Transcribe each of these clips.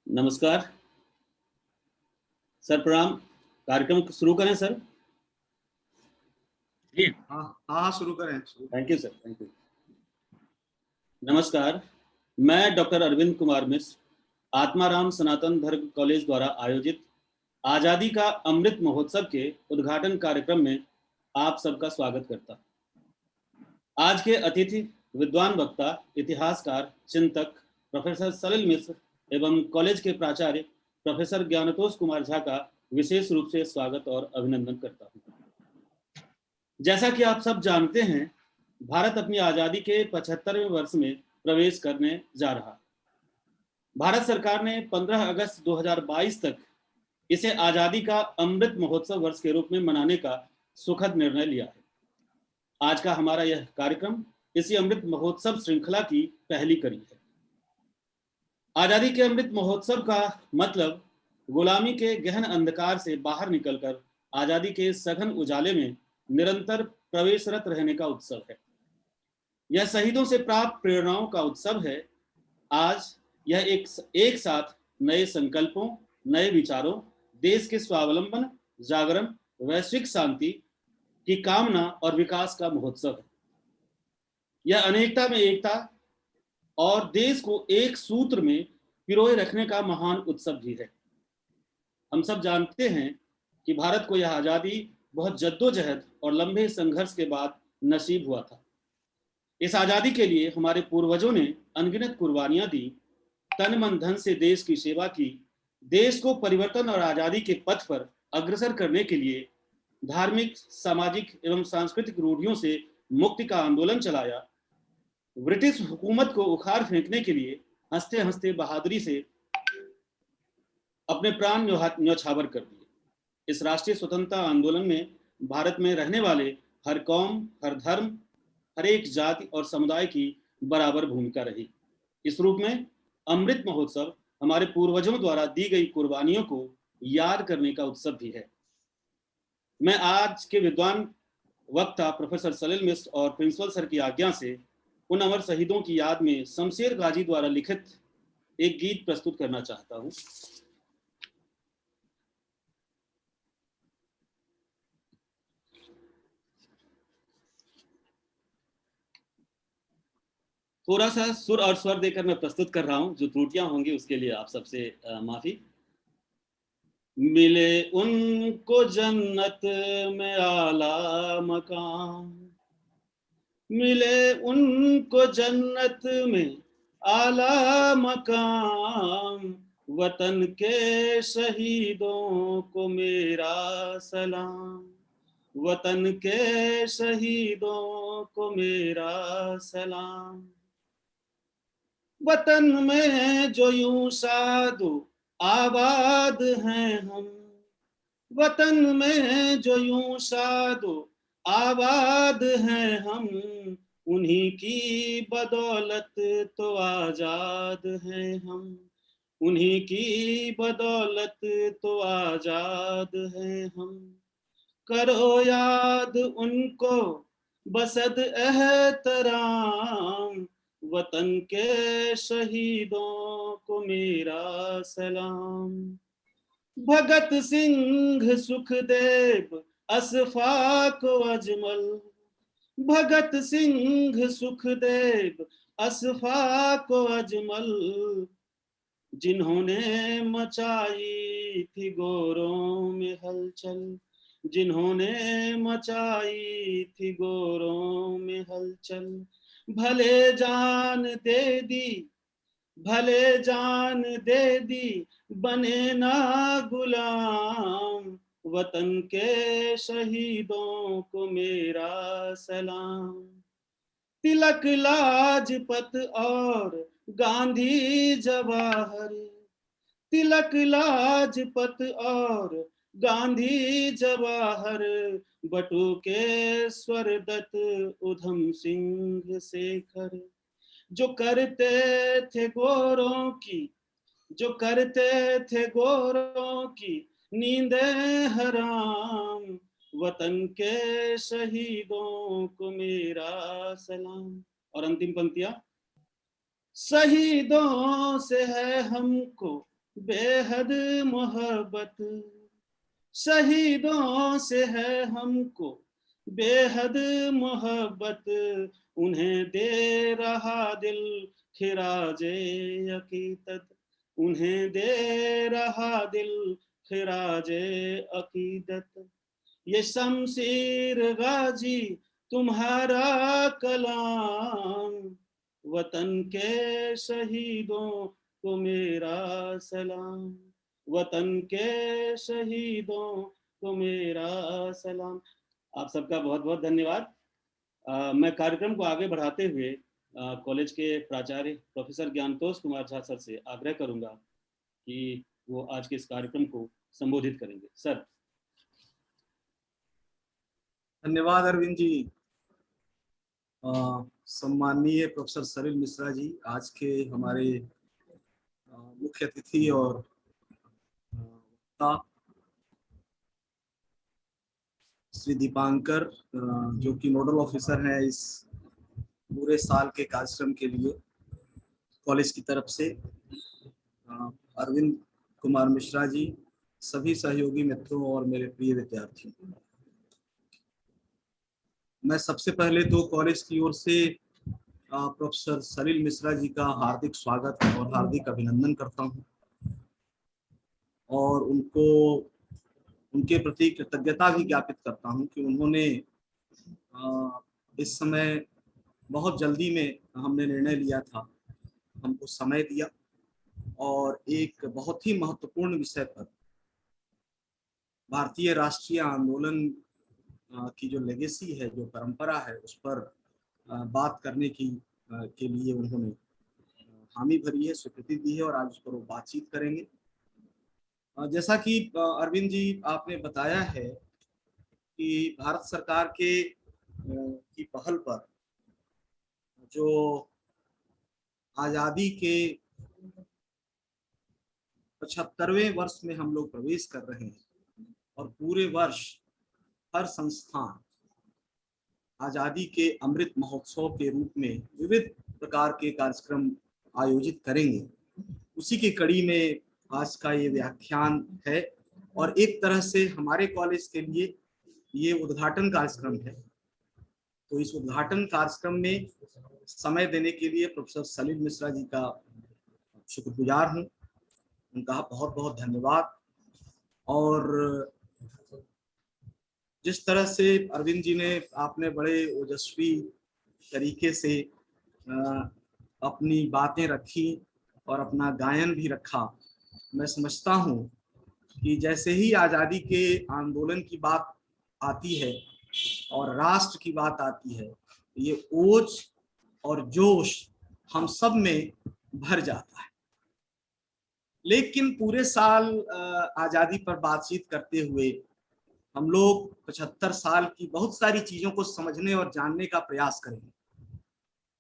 नमस्कार सर, प्रणाम। कार्यक्रम शुरू करें सर? जी हाँ, शुरू करें। Thank you sir, thank you. नमस्कार, मैं डॉक्टर अरविंद कुमार मिश्र आत्माराम सनातन धर्म कॉलेज द्वारा आयोजित आज़ादी का अमृत महोत्सव के उद्घाटन कार्यक्रम में आप सबका स्वागत करता हूं। आज के अतिथि विद्वान वक्ता, इतिहासकार, चिंतक प्रोफेसर सलिल मिश्र एवं कॉलेज के प्राचार्य प्रोफेसर ज्ञानतोष कुमार झा का विशेष रूप से स्वागत और अभिनंदन करता हूं। जैसा कि आप सब जानते हैं, भारत अपनी आज़ादी के 75वें वर्ष में प्रवेश करने जा रहा। भारत सरकार ने 15 अगस्त 2022 तक इसे आज़ादी का अमृत महोत्सव वर्ष के रूप में मनाने का सुखद निर्णय लिया है। आज का हमारा यह कार्यक्रम इसी अमृत महोत्सव श्रृंखला की पहली कड़ी है। आज़ादी के अमृत महोत्सव का मतलब गुलामी के गहन अंधकार से बाहर निकलकर आज़ादी के सघन उजाले में निरंतर प्रवेशरत रहने का उत्सव है। यह शहीदों से प्राप्त प्रेरणाओं का उत्सव है। आज यह एक साथ नए संकल्पों, नए विचारों, देश के स्वावलंबन, जागरण, वैश्विक शांति की कामना और विकास का महोत्सव है। यह अनेकता में एकता और देश को एक सूत्र में पिरोए रखने का महान उत्सव भी है। हम सब जानते हैं कि भारत को यह आज़ादी बहुत जद्दोजहद और लंबे संघर्ष के बाद नसीब हुआ था। इस आज़ादी के लिए हमारे पूर्वजों ने अनगिनत कुर्बानियां दी, तन मन धन से देश की सेवा की, देश को परिवर्तन और आज़ादी के पथ पर अग्रसर करने के लिए धार्मिक, सामाजिक एवं सांस्कृतिक रूढ़ियों से मुक्ति का आंदोलन चलाया, ब्रिटिश हुकूमत को उखाड़ फेंकने के लिए हंसते हंसते बहादुरी से अपने प्राण न्यौछावर कर दिए। इस राष्ट्रीय स्वतंत्रता आंदोलन में भारत में रहने वाले हर कौम, हर धर्म, हर एक जाति और समुदाय की बराबर भूमिका रही। इस रूप में अमृत महोत्सव हमारे पूर्वजों द्वारा दी गई कुर्बानियों को याद करने का उत्सव भी है। मैं आज के विद्वान वक्ता प्रोफेसर सलिल मिश्र और प्रिंसिपल सर की आज्ञा से उन अमर शहीदों की याद में शमशेर गाजी द्वारा लिखित एक गीत प्रस्तुत करना चाहता हूं। थोड़ा सा सुर और स्वर देकर मैं प्रस्तुत कर रहा हूं, जो त्रुटियां होंगी उसके लिए आप सबसे माफी। मिले उनको जन्नत में आला मकाम, मिले उनको जन्नत में आला मकाम, वतन के शहीदों को मेरा सलाम, वतन के शहीदों को मेरा सलाम। वतन में जो यूं साधु आबाद हैं हम, वतन में जो यूं साधु आबाद हैं हम, उन्हीं की बदौलत तो आजाद हैं हम, उन्हीं की बदौलत तो आजाद हैं हम। करो याद उनको बसद एहतराम, वतन के शहीदों को मेरा सलाम। भगत सिंह, सुखदेव, अशफाक अजमल, भगत सिंह, सुखदेव, अशफाक अजमल, जिन्होंने मचाई थी गोरों में हलचल, जिन्होंने मचाई थी गोरों में हलचल। भले जान दे दी, भले जान दे दी, बने ना गुलाम, वतन के शहीदों को मेरा सलाम। तिलक, लाजपत और गांधी जवाहर, तिलक, लाजपत और गांधी जवाहर, बटुकेश्वर दत्त, उधम सिंह शेखर, जो करते थे गोरों की, जो करते थे गोरों की नींदे हराम, वतन के शहीदों को मेरा सलाम। और अंतिम पंक्तियां। शहीदों से है हमको बेहद मोहब्बत, शहीदों से है हमको बेहद मोहब्बत, उन्हें दे रहा दिल खिराजे अकीदत, उन्हें दे रहा दिल खिराजे अकीदत। ये शमशीर गाजी तुम्हारा कलाम, वतन के शहीदों को मेरा सलाम, वतन के शहीदों को मेरा सलाम। आप सबका बहुत बहुत धन्यवाद। मैं कार्यक्रम को आगे बढ़ाते हुए कॉलेज के प्राचार्य प्रोफेसर ज्ञानतोष कुमार झा सर से आग्रह करूंगा कि वो आज के इस कार्यक्रम को संबोधित करेंगे। सर। धन्यवाद अरविंद जी। सम्माननीय प्रोफेसर सलिल मिश्रा जी, आज के हमारे मुख्य अतिथि और वक्ता श्री दीपांकर, जो कि नोडल ऑफिसर हैं इस पूरे साल के कार्यक्रम के लिए कॉलेज की तरफ से, अरविंद कुमार मिश्रा जी, सभी सहयोगी मित्रों और मेरे प्रिय विद्यार्थियों, मैं सबसे पहले तो कॉलेज की ओर से प्रोफेसर सलिल मिश्रा जी का हार्दिक स्वागत और हार्दिक अभिनंदन करता हूं और उनके प्रति कृतज्ञता भी ज्ञापित करता हूं कि उन्होंने इस समय बहुत जल्दी में हमने निर्णय लिया था, हमको समय दिया और एक बहुत ही महत्वपूर्ण विषय पर, भारतीय राष्ट्रीय आंदोलन की जो लेगेसी है, जो परंपरा है, उस पर बात करने के लिए उन्होंने हामी भरी है, स्वीकृति दी है और आज उस पर वो बातचीत करेंगे। जैसा कि अरविंद जी आपने बताया है कि भारत सरकार की पहल पर जो आज़ादी के 75वें वर्ष में हम लोग प्रवेश कर रहे हैं और पूरे वर्ष हर संस्थान आज़ादी के अमृत महोत्सव के रूप में विविध प्रकार के कार्यक्रम आयोजित करेंगे। उसी की कड़ी में आज का ये व्याख्यान है और एक तरह से हमारे कॉलेज के लिए ये उद्घाटन कार्यक्रम है। तो इस उद्घाटन कार्यक्रम में समय देने के लिए प्रोफेसर सलिल मिश्रा जी का शुक्रगुजार हूँ, उनका बहुत बहुत धन्यवाद। और जिस तरह से अरविंद जी ने, आपने बड़े ओजस्वी तरीके से अपनी बातें रखी और अपना गायन भी रखा, मैं समझता हूँ कि जैसे ही आज़ादी के आंदोलन की बात आती है और राष्ट्र की बात आती है, ये ओज और जोश हम सब में भर जाता है। लेकिन पूरे साल आज़ादी पर बातचीत करते हुए हम लोग 75 साल की बहुत सारी चीज़ों को समझने और जानने का प्रयास करेंगे।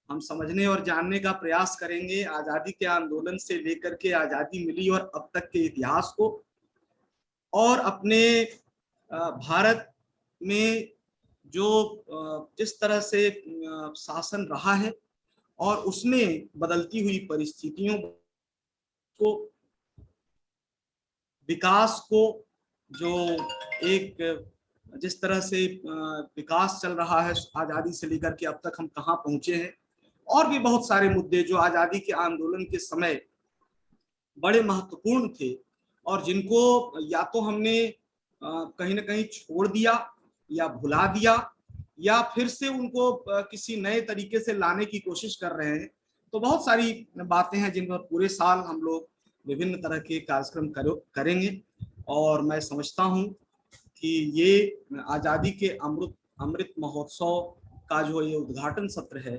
हम समझने और जानने का प्रयास करेंगे आज़ादी के आंदोलन से लेकर के आज़ादी मिली और अब तक के इतिहास को, और अपने भारत में जो जिस तरह से शासन रहा है और उसमें बदलती हुई परिस्थितियों को, विकास को, जो एक जिस तरह से विकास चल रहा है आज़ादी से लेकर के अब तक हम कहाँ पहुंचे हैं, और भी बहुत सारे मुद्दे जो आज़ादी के आंदोलन के समय बड़े महत्वपूर्ण थे और जिनको या तो हमने कहीं ना कहीं छोड़ दिया या भुला दिया या फिर से उनको किसी नए तरीके से लाने की कोशिश कर रहे हैं। तो बहुत सारी बातें हैं जिन पर पूरे साल हम लोग विभिन्न तरह के कार्यक्रम करेंगे और मैं समझता हूं कि ये आज़ादी के अमृत महोत्सव का जो ये उद्घाटन सत्र है,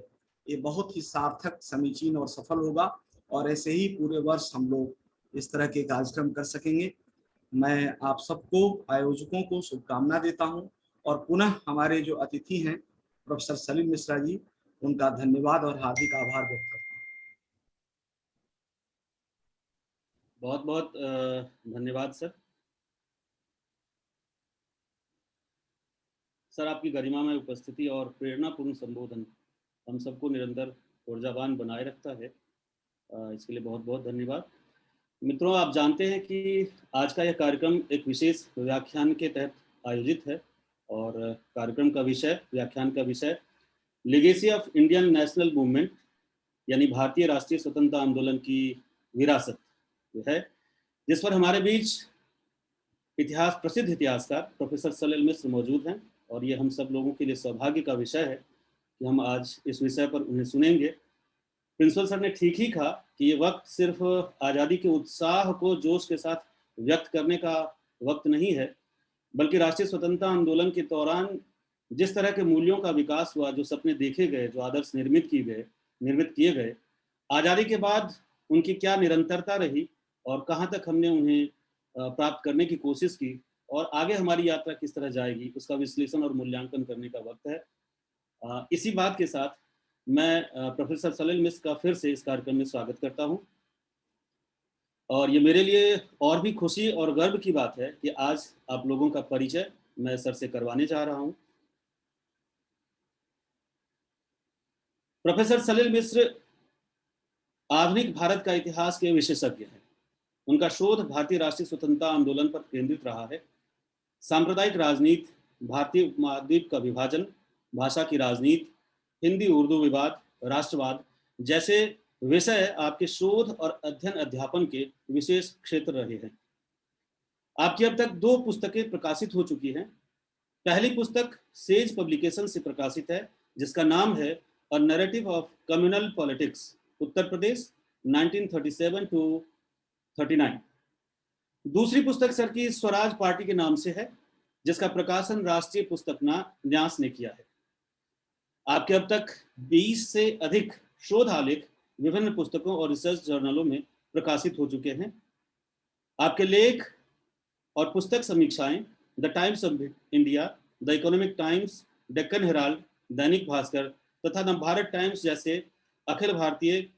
ये बहुत ही सार्थक, समीचीन और सफल होगा और ऐसे ही पूरे वर्ष हम लोग इस तरह के कार्यक्रम कर सकेंगे। मैं आप सबको, आयोजकों को शुभकामना देता हूं और पुनः हमारे जो अतिथि हैं प्रोफेसर सलिल मिश्रा जी, उनका धन्यवाद और हार्दिक आभार व्यक्त करता हूं। बहुत बहुत धन्यवाद सर। सर, आपकी गरिमामय उपस्थिति और प्रेरणापूर्ण संबोधन हम सबको निरंतर ऊर्जावान बनाए रखता है। इसके लिए बहुत बहुत धन्यवाद। मित्रों, आप जानते हैं कि आज का यह कार्यक्रम एक विशेष व्याख्यान के तहत आयोजित है और कार्यक्रम का विषय, व्याख्यान का विषय legacy of Indian national movement, यानी भारतीय राष्ट्रीय स्वतंत्रता आंदोलन की विरासत है, जिस पर हमारे बीच प्रसिद्ध इतिहासकार प्रोफेसर सलिल मिश्र मौजूद हैं। और ये हम सब लोगों के लिए सौभाग्य का विषय है कि हम आज इस विषय पर उन्हें सुनेंगे। प्रिंसिपल सर ने ठीक ही कहा कि ये वक्त सिर्फ आज़ादी के उत्साह को जोश के साथ व्यक्त करने का वक्त नहीं है, बल्कि राष्ट्रीय स्वतंत्रता आंदोलन के दौरान जिस तरह के मूल्यों का विकास हुआ, जो सपने देखे गए, जो आदर्श निर्मित किए गए, आज़ादी के बाद उनकी क्या निरंतरता रही और कहाँ तक हमने उन्हें प्राप्त करने की कोशिश की और आगे हमारी यात्रा किस तरह जाएगी, उसका विश्लेषण और मूल्यांकन करने का वक्त है। इसी बात के साथ मैं प्रोफेसर सलिल मिश्र का फिर से इस कार्यक्रम में स्वागत करता हूं और ये मेरे लिए और भी खुशी और गर्व की बात है कि आज आप लोगों का परिचय मैं सर से करवाने जा रहा हूं। प्रोफेसर सलिल मिश्र आधुनिक भारत का इतिहास के विशेषज्ञ हैं। उनका शोध भारतीय राष्ट्रीय स्वतंत्रता आंदोलन पर केंद्रित रहा है। सांप्रदायिक राजनीति, भारतीय उपमहाद्वीप का विभाजन, भाषा की राजनीति, हिंदी उर्दू विवाद, राष्ट्रवाद जैसे विषय आपके शोध और अध्ययन अध्यापन के विशेष क्षेत्र रहे हैं। आपकी अब तक 2 पुस्तकें प्रकाशित हो चुकी हैं। पहली पुस्तक सेज पब्लिकेशन से प्रकाशित है, जिसका नाम है a narrative of communal politics, Uttar Pradesh 1937 to 39। दूसरी पुस्तक सर की स्वराज पार्टी के नाम से है, जिसका प्रकाशन राष्ट्रीय पुस्तक न्यास ने किया है। आपके अब तक 20 से अधिक शोध आलेख विभिन्न पुस्तकों और रिसर्च जर्नलों में प्रकाशित हो चुके हैं। आपके लेख और पुस्तक समीक्षाएं the Times of India, the Economic Times, Deccan Herald, Dainik Bhaskar तथा द भारत टाइम्स जैसे अखिल भारतीय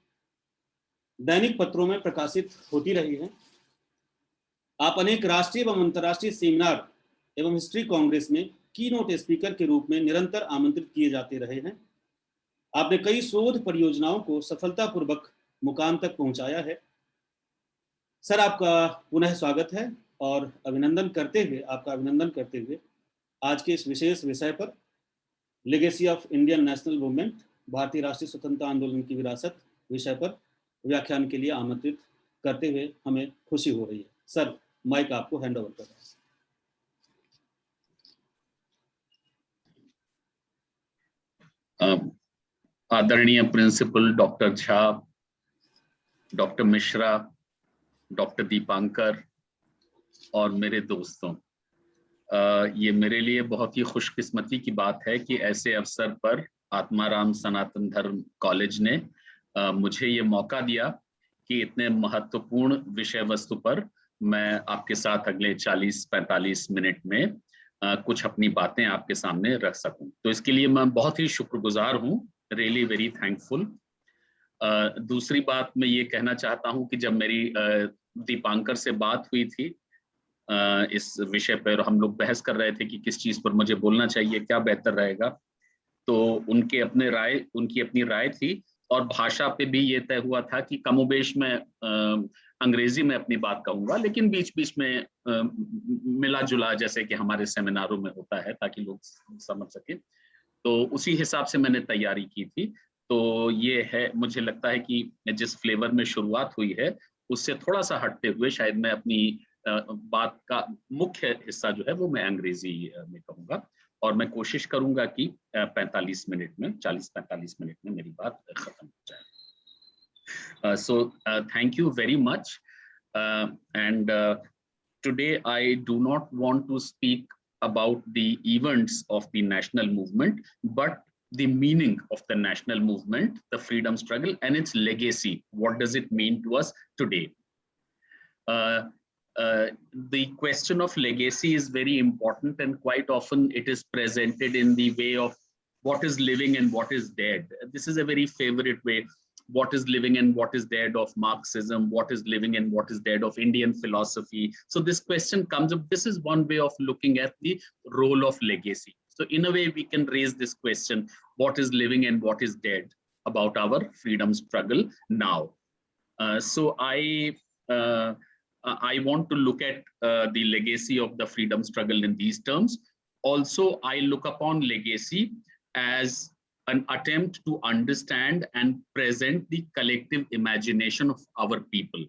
दैनिक पत्रों में प्रकाशित होती रही हैं। आप अनेक राष्ट्रीय एवं अंतर्राष्ट्रीय सेमिनार एवं हिस्ट्री कांग्रेस में कीनोट स्पीकर के रूप में निरंतर आमंत्रित किए जाते रहे हैं। आपने कई शोध परियोजनाओं को सफलतापूर्वक मुकाम तक पहुंचाया है। सर, आपका पुनः स्वागत है और आपका अभिनंदन करते हुए आज के इस विशेष विषय पर legacy of Indian national movement, भारतीय राष्ट्रीय स्वतंत्रता आंदोलन की विरासत विषय पर व्याख्यान के लिए आमंत्रित करते हुए हमें खुशी हो रही है। सर, माइक आपको हैंड ओवर कर रहा है। आदरणीय principal doctor Jha, doctor Mishra, doctor Dipankar और मेरे दोस्तों, ये मेरे लिए बहुत ही खुशकिस्मती की बात है कि ऐसे अवसर पर आत्माराम सनातन धर्म कॉलेज ने मुझे ये मौका दिया कि इतने महत्वपूर्ण विषय वस्तु पर मैं आपके साथ अगले 40-45 मिनट में कुछ अपनी बातें आपके सामने रख सकूं। तो इसके लिए मैं बहुत ही शुक्रगुजार हूं, रियली वेरी थैंकफुल। दूसरी बात मैं ये कहना चाहता हूं कि जब मेरी दीपांकर से बात हुई थी इस विषय पर, हम लोग बहस कर रहे थे कि किस चीज पर मुझे बोलना चाहिए, क्या बेहतर रहेगा, तो उनकी अपनी राय थी और भाषा पे भी ये तय हुआ था कि कमोबेश में अंग्रेजी में अपनी बात कहूंगा, लेकिन बीच बीच में मिला जुला जैसे कि हमारे सेमिनारों में होता है, ताकि लोग समझ सके। तो उसी हिसाब से मैंने तैयारी की थी। तो ये है, मुझे लगता है कि जिस फ्लेवर में शुरुआत हुई है उससे थोड़ा सा हटते हुए शायद मैं अपनी बात का मुख्य हिस्सा जो है वो मैं अंग्रेजी में कहूंगा और मैं कोशिश करूंगा कि 40-45 मिनट में मेरी बात खत्म हो जाए। So thank you very much, and today I do not want to speak about the events of the national movement, but the meaning of the national movement, the freedom struggle and its legacy. What does it mean to us today? The question of legacy is very important, and quite often it is presented in the way of what is living and what is dead. This is a very favorite way. What is living and what is dead of Marxism, what is living and what is dead of Indian philosophy. So this question comes up. This is one way of looking at the role of legacy. So in a way we can raise this question, what is living and what is dead about our freedom struggle now. So I want to look at the legacy of the freedom struggle in these terms. Also, I look upon legacy as an attempt to understand and present the collective imagination of our people.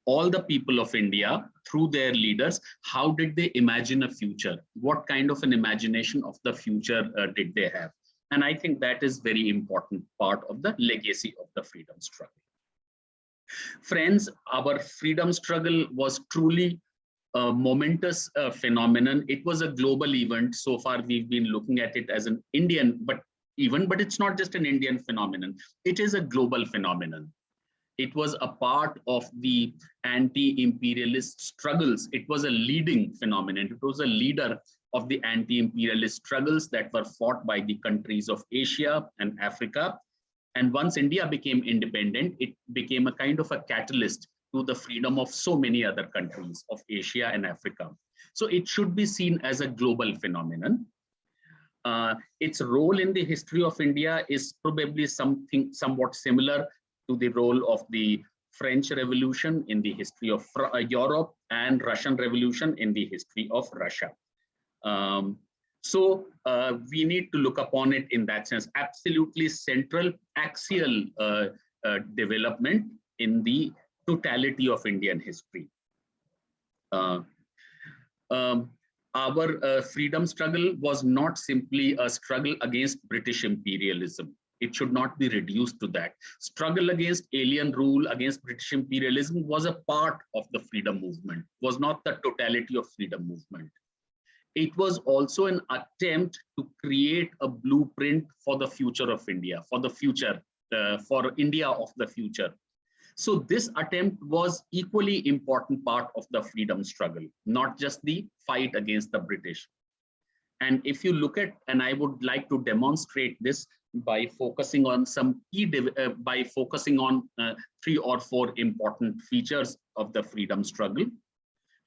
All the people of India, through their leaders, how did they imagine a future? What kind of an imagination of the future did they have? And I think that is very important part of the legacy of the freedom struggle. Friends, our freedom struggle was truly a momentous phenomenon. It was a global event. So far, we've been looking at it as an Indian, but it's not just an Indian phenomenon. It is a global phenomenon. It was a part of the anti-imperialist struggles. It was a leading phenomenon. It was a leader of the anti-imperialist struggles that were fought by the countries of Asia and Africa. And once India became independent, it became a kind of a catalyst to the freedom of so many other countries of Asia and Africa. So it should be seen as a global phenomenon. Its role in the history of India is probably something somewhat similar to the role of the French Revolution in the history of Europe and Russian Revolution in the history of Russia. So we need to look upon it in that sense. Absolutely central axial development in the totality of Indian history. Our freedom struggle was not simply a struggle against British imperialism. It should not be reduced to that. Struggle against alien rule, against British imperialism was a part of the freedom movement, was not the totality of freedom movement. It was also an attempt to create a blueprint for the future of India, for the future, for India of the future. So this attempt was equally important part of the freedom struggle, not just the fight against the British. And if you look at, and I would like to demonstrate this by focusing on some key, by focusing on 3 or 4 important features of the freedom struggle.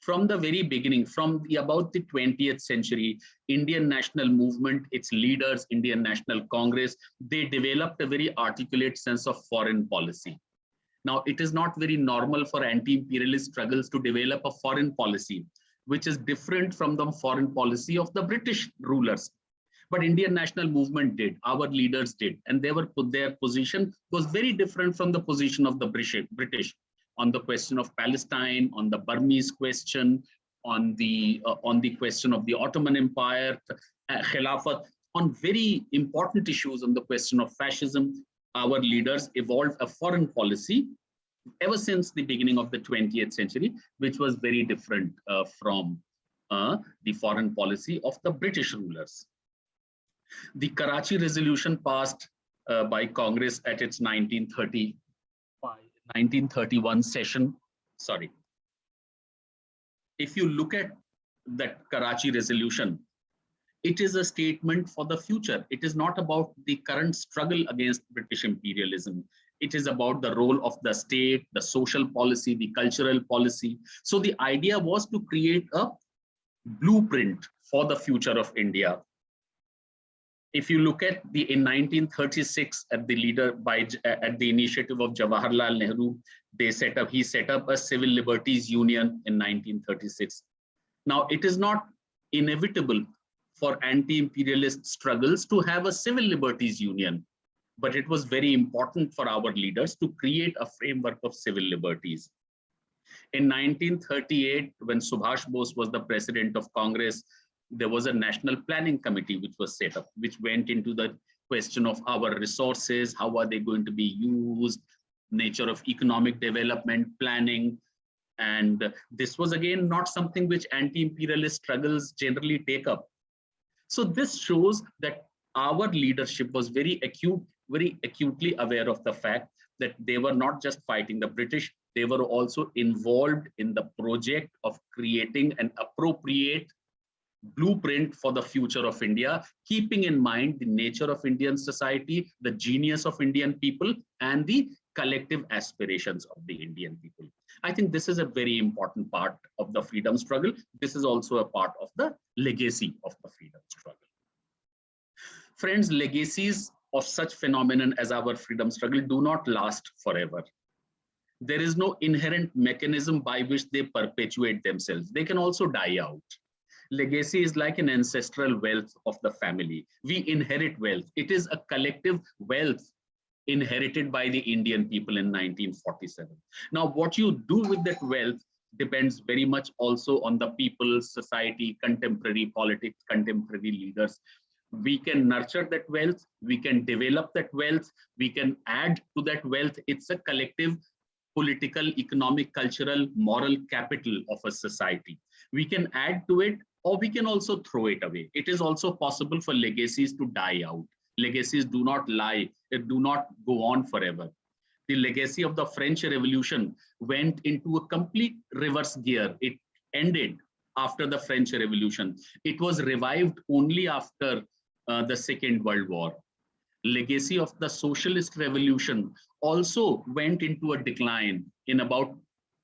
From the very beginning, from about the 20th century, Indian national movement, its leaders, Indian National Congress, they developed a very articulate sense of foreign policy. Now, it is not very normal for anti-imperialist struggles to develop a foreign policy, which is different from the foreign policy of the British rulers. But Indian national movement did, our leaders did, and their position was very different from the position of the British on the question of Palestine, on the Burmese question, on the question of the Ottoman Empire, Khilafat, on very important issues on the question of fascism. Our leaders evolved a foreign policy ever since the beginning of the 20th century, which was very different from the foreign policy of the British rulers. The Karachi Resolution passed by Congress at its 1931 session. Sorry. If you look at that Karachi Resolution, it is a statement for the future. It is not about the current struggle against British imperialism. It is about the role of the state, the social policy, the cultural policy. So the idea was to create a blueprint for the future of India. If you look at in 1936, at the initiative of Jawaharlal Nehru, he set up a Civil Liberties Union in 1936. Now, it is not inevitable for anti-imperialist struggles to have a Civil Liberties Union, but it was very important for our leaders to create a framework of civil liberties. In 1938, when Subhash Bose was the president of Congress, there was a National Planning Committee which was set up, which went into the question of our resources, how are they going to be used, nature of economic development, planning. And this was again not something which anti-imperialist struggles generally take up. So this shows that our leadership was very acutely aware of the fact that they were not just fighting the British, they were also involved in the project of creating an appropriate blueprint for the future of India, keeping in mind the nature of Indian society, the genius of Indian people, and the collective aspirations of the Indian people. I think this is a very important part of the freedom struggle. This is also a part of the legacy of the freedom struggle. Friends, legacies of such phenomenon as our freedom struggle do not last forever. There is no inherent mechanism by which they perpetuate themselves. They can also die out. Legacy is like an ancestral wealth of the family. We inherit wealth. It is a collective wealth inherited by the Indian people in 1947. Now, what you do with that wealth depends very much also on the people, society, contemporary politics, contemporary leaders. We can nurture that wealth, we can develop that wealth, we can add to that wealth. It's a collective political, economic, cultural, moral capital of a society. We can add to it, or we can also throw it away. It is also possible for legacies to die out. Legacies do not lie, they do not go on forever. The legacy of the French Revolution went into a complete reverse gear. It ended after the French Revolution. It was revived only after the Second World War. Legacy of the Socialist Revolution also went into a decline in about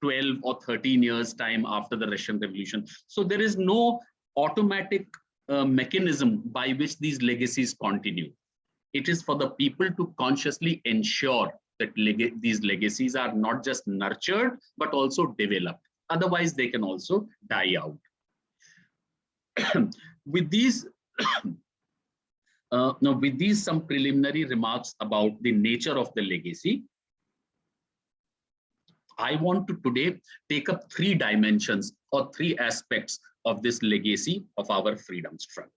12 or 13 years' time after the Russian Revolution. So there is no automatic mechanism by which these legacies continue. It is for the people to consciously ensure that these legacies are not just nurtured, but also developed. Otherwise, they can also die out. With these some preliminary remarks about the nature of the legacy, I want to today take up 3 dimensions or 3 aspects of this legacy of our freedom struggle.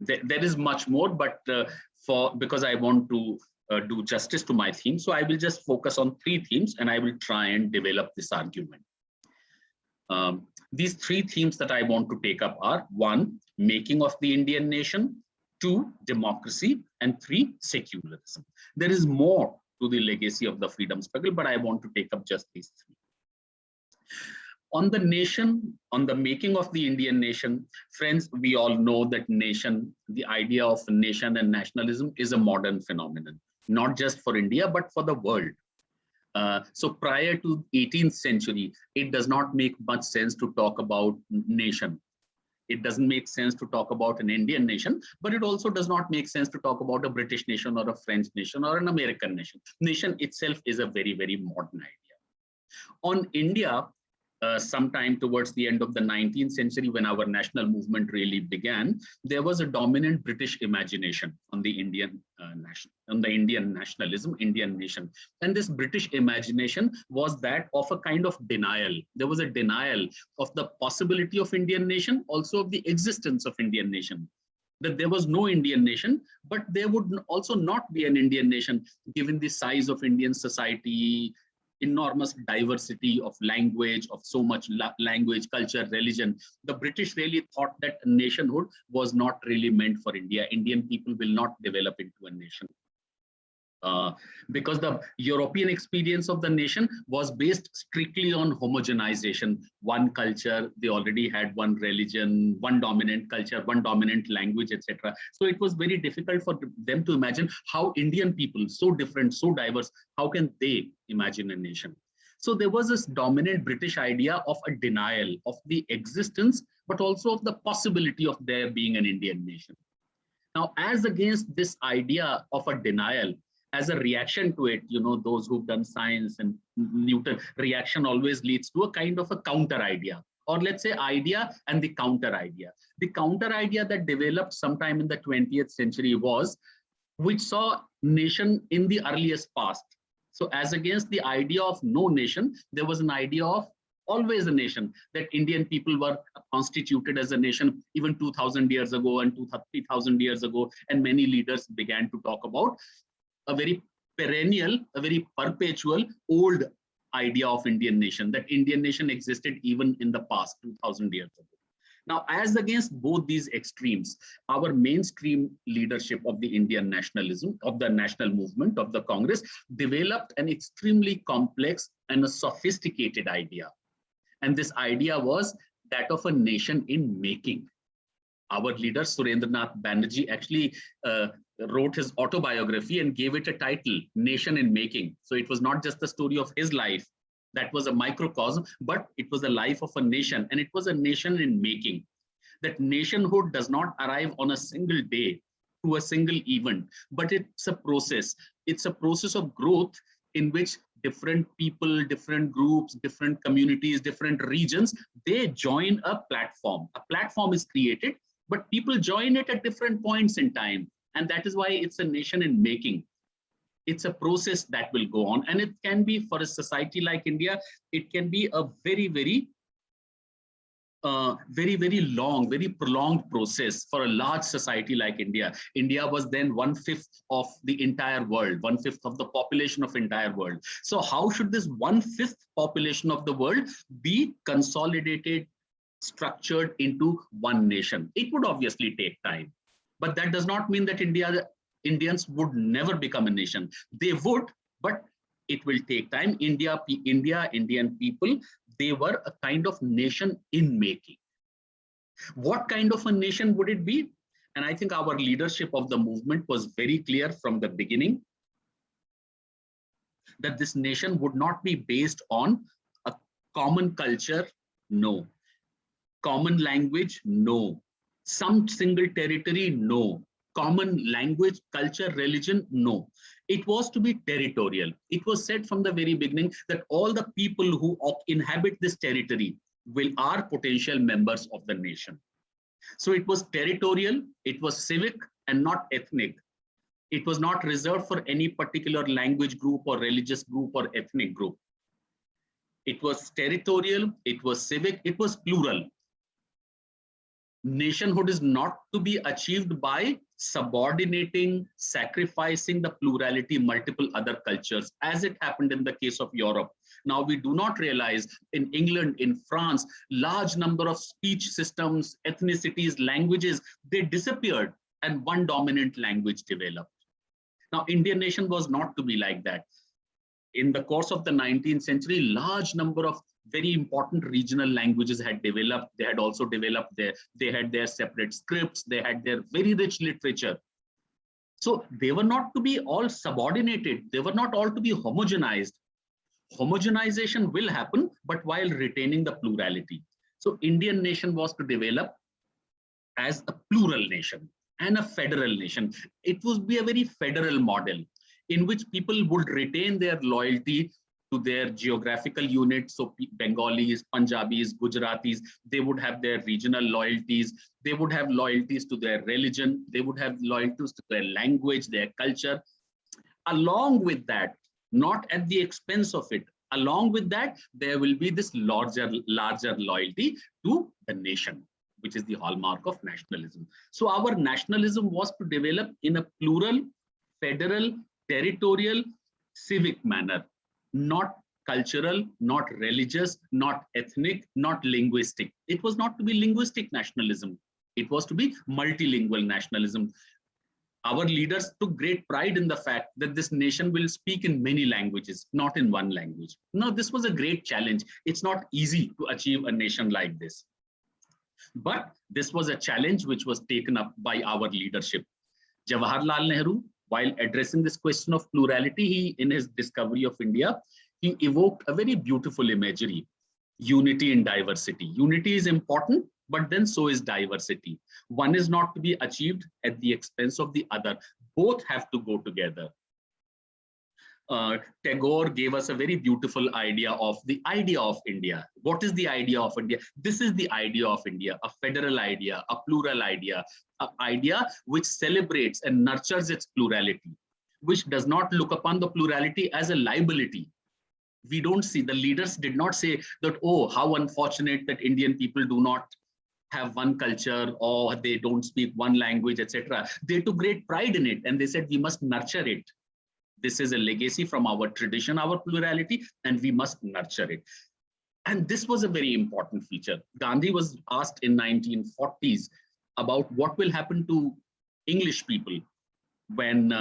There is much more, but because I want to do justice to my theme, so I will just focus on 3 themes and I will try and develop this argument. These 3 themes that I want to take up are: 1, making of the Indian nation; 2, democracy; and 3, secularism. There is more to the legacy of the freedom struggle, but I want to take up just these 3. On the nation, on the making of the Indian nation, friends, we all know that nation, the idea of nation and nationalism is a modern phenomenon, not just for India, but for the world. So prior to 18th century, it does not make much sense to talk about nation. It doesn't make sense to talk about an Indian nation, but it also does not make sense to talk about a British nation or a French nation or an American nation. Nation itself is a very, very modern idea. On India, sometime towards the end of the 19th century, when our national movement really began, there was a dominant British imagination on the Indian nationalism, Indian nation. And this British imagination was that of a kind of denial. There was a denial of the possibility of Indian nation, also of the existence of Indian nation. That there was no Indian nation, but there would also not be an Indian nation given the size of Indian society, enormous diversity of language, of so much language, culture, religion. The British really thought that nationhood was not really meant for India. Indian people will not develop into a nation. Because the European experience of the nation was based strictly on homogenization. One culture, they already had one religion, one dominant culture, one dominant language, etc. So it was very difficult for them to imagine how Indian people, so different, so diverse, how can they imagine a nation? So there was this dominant British idea of a denial of the existence, but also of the possibility of there being an Indian nation. Now, as against this idea of a denial, as a reaction to it, you know, those who've done science and Newton, reaction always leads to a kind of a counter idea, or let's say idea and the counter idea. The counter idea that developed sometime in the 20th century was, which saw nation in the earliest past. So as against the idea of no nation, there was an idea of always a nation, that Indian people were constituted as a nation even 2000 years ago and 3000 years ago, and many leaders began to talk about a very perennial, a very perpetual old idea of Indian nation, that Indian nation existed even in the past 2000 years ago. Now, as against both these extremes, our mainstream leadership of the Indian nationalism, of the national movement, of the Congress, developed an extremely complex and a sophisticated idea. And this idea was that of a nation in making. Our leader, Surendranath Banerjee, actually wrote his autobiography and gave it a title, Nation in Making. So it was not just the story of his life, that was a microcosm, but it was the life of a nation, and it was a nation in making. That nationhood does not arrive on a single day to a single event, but it's a process. It's a process of growth in which different people, different groups, different communities, different regions, they join a platform. A platform is created, but people join it at different points in time. And that is why it's a nation in making. It's a process that will go on. And it can be, for a society like India, it can be a very, very long, very prolonged process for a large society like India. India was then 1/5 of the entire world, 1/5 of the population of entire world. So how should this 1/5 population of the world be consolidated, structured into one nation? It would obviously take time, but that does not mean that Indians would never become a nation. They would, but it will take time. Indian people, they were a kind of nation in making. What kind of a nation would it be? And I think our leadership of the movement was very clear from the beginning that this nation would not be based on a common culture, no. Common language, no. Some single territory, no. Common language, culture, religion, no. It was to be territorial. It was said from the very beginning that all the people who inhabit this territory are potential members of the nation. So it was territorial, it was civic and not ethnic. It was not reserved for any particular language group or religious group or ethnic group. It was territorial, it was civic, it was plural. Nationhood is not to be achieved by subordinating, sacrificing the plurality, multiple other cultures, as it happened in the case of Europe. Now, we do not realize in England, in France, large number of speech systems, ethnicities, languages, they disappeared and one dominant language developed. Now, Indian nation was not to be like that. In the course of the 19th century, large number of very important regional languages had developed. They had also developed they had their separate scripts. They had their very rich literature. So they were not to be all subordinated. They were not all to be homogenized. Homogenization will happen, but while retaining the plurality. So Indian nation was to develop as a plural nation and a federal nation. It would be a very federal model in which people would retain their loyalty to their geographical units. So Bengalis, Punjabis, Gujaratis, they would have their regional loyalties. They would have loyalties to their religion. They would have loyalties to their language, their culture. Along with that, not at the expense of it, along with that, there will be this larger loyalty to the nation, which is the hallmark of nationalism. So our nationalism was to develop in a plural, federal, territorial, civic manner. Not cultural, not religious, not ethnic, not linguistic. It was not to be linguistic nationalism. It was to be multilingual nationalism. Our leaders took great pride in the fact that this nation will speak in many languages, not in one language. Now, this was a great challenge. It's not easy to achieve a nation like this. But this was a challenge which was taken up by our leadership. Jawaharlal Nehru, while addressing this question of plurality, in his discovery of India, he evoked a very beautiful imagery: unity in diversity. Unity is important, but then so is diversity. One is not to be achieved at the expense of the other. Both have to go together. Tagore gave us a very beautiful idea of the idea of India. What is the idea of India? This is the idea of India: a federal idea, a plural idea, an idea which celebrates and nurtures its plurality, which does not look upon the plurality as a liability. We don't see, the leaders did not say that, oh, how unfortunate that Indian people do not have one culture or they don't speak one language, etc. They took great pride in it and they said we must nurture it. This is a legacy from our tradition, our plurality, and we must nurture it. And this was a very important feature. Gandhi was asked in 1940s about what will happen to English people when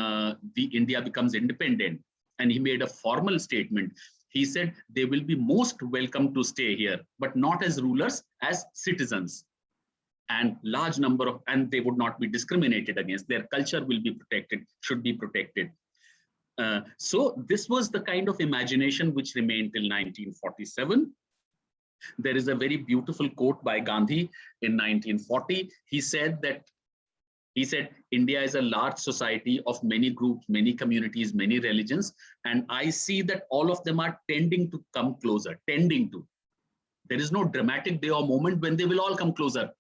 India becomes independent. And he made a formal statement. He said they will be most welcome to stay here, but not as rulers, as citizens. And large number of, and they would not be discriminated against. Their culture will be protected, should be protected. So this was the kind of imagination which remained till 1947. There is a very beautiful quote by Gandhi in 1940. He said that He said, India is a large society of many groups, many communities, many religions, and I see that all of them are tending to come closer, tending to. There is no dramatic day or moment when they will all come closer.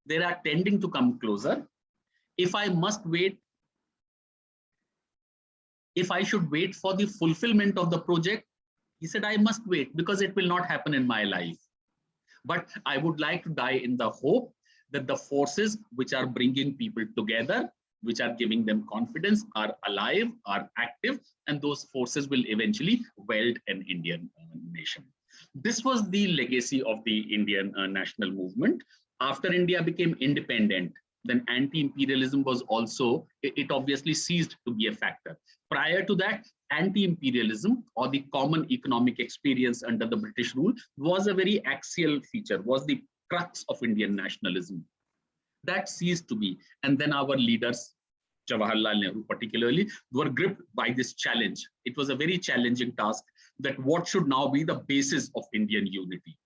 They are tending to come closer. If I must wait, if I should wait for the fulfillment of the project, he said, I must wait because it will not happen in my life. But I would like to die in the hope that the forces which are bringing people together, which are giving them confidence, are alive, are active, and those forces will eventually weld an Indian nation. This was the legacy of the Indian national movement. After India became independent, then anti-imperialism was also, it obviously ceased to be a factor. Prior to that, anti-imperialism or the common economic experience under the British rule was a very axial feature, was the crux of Indian nationalism. That ceased to be. And then our leaders, Jawaharlal Nehru particularly, were gripped by this challenge. It was a very challenging task, that what should now be the basis of Indian unity.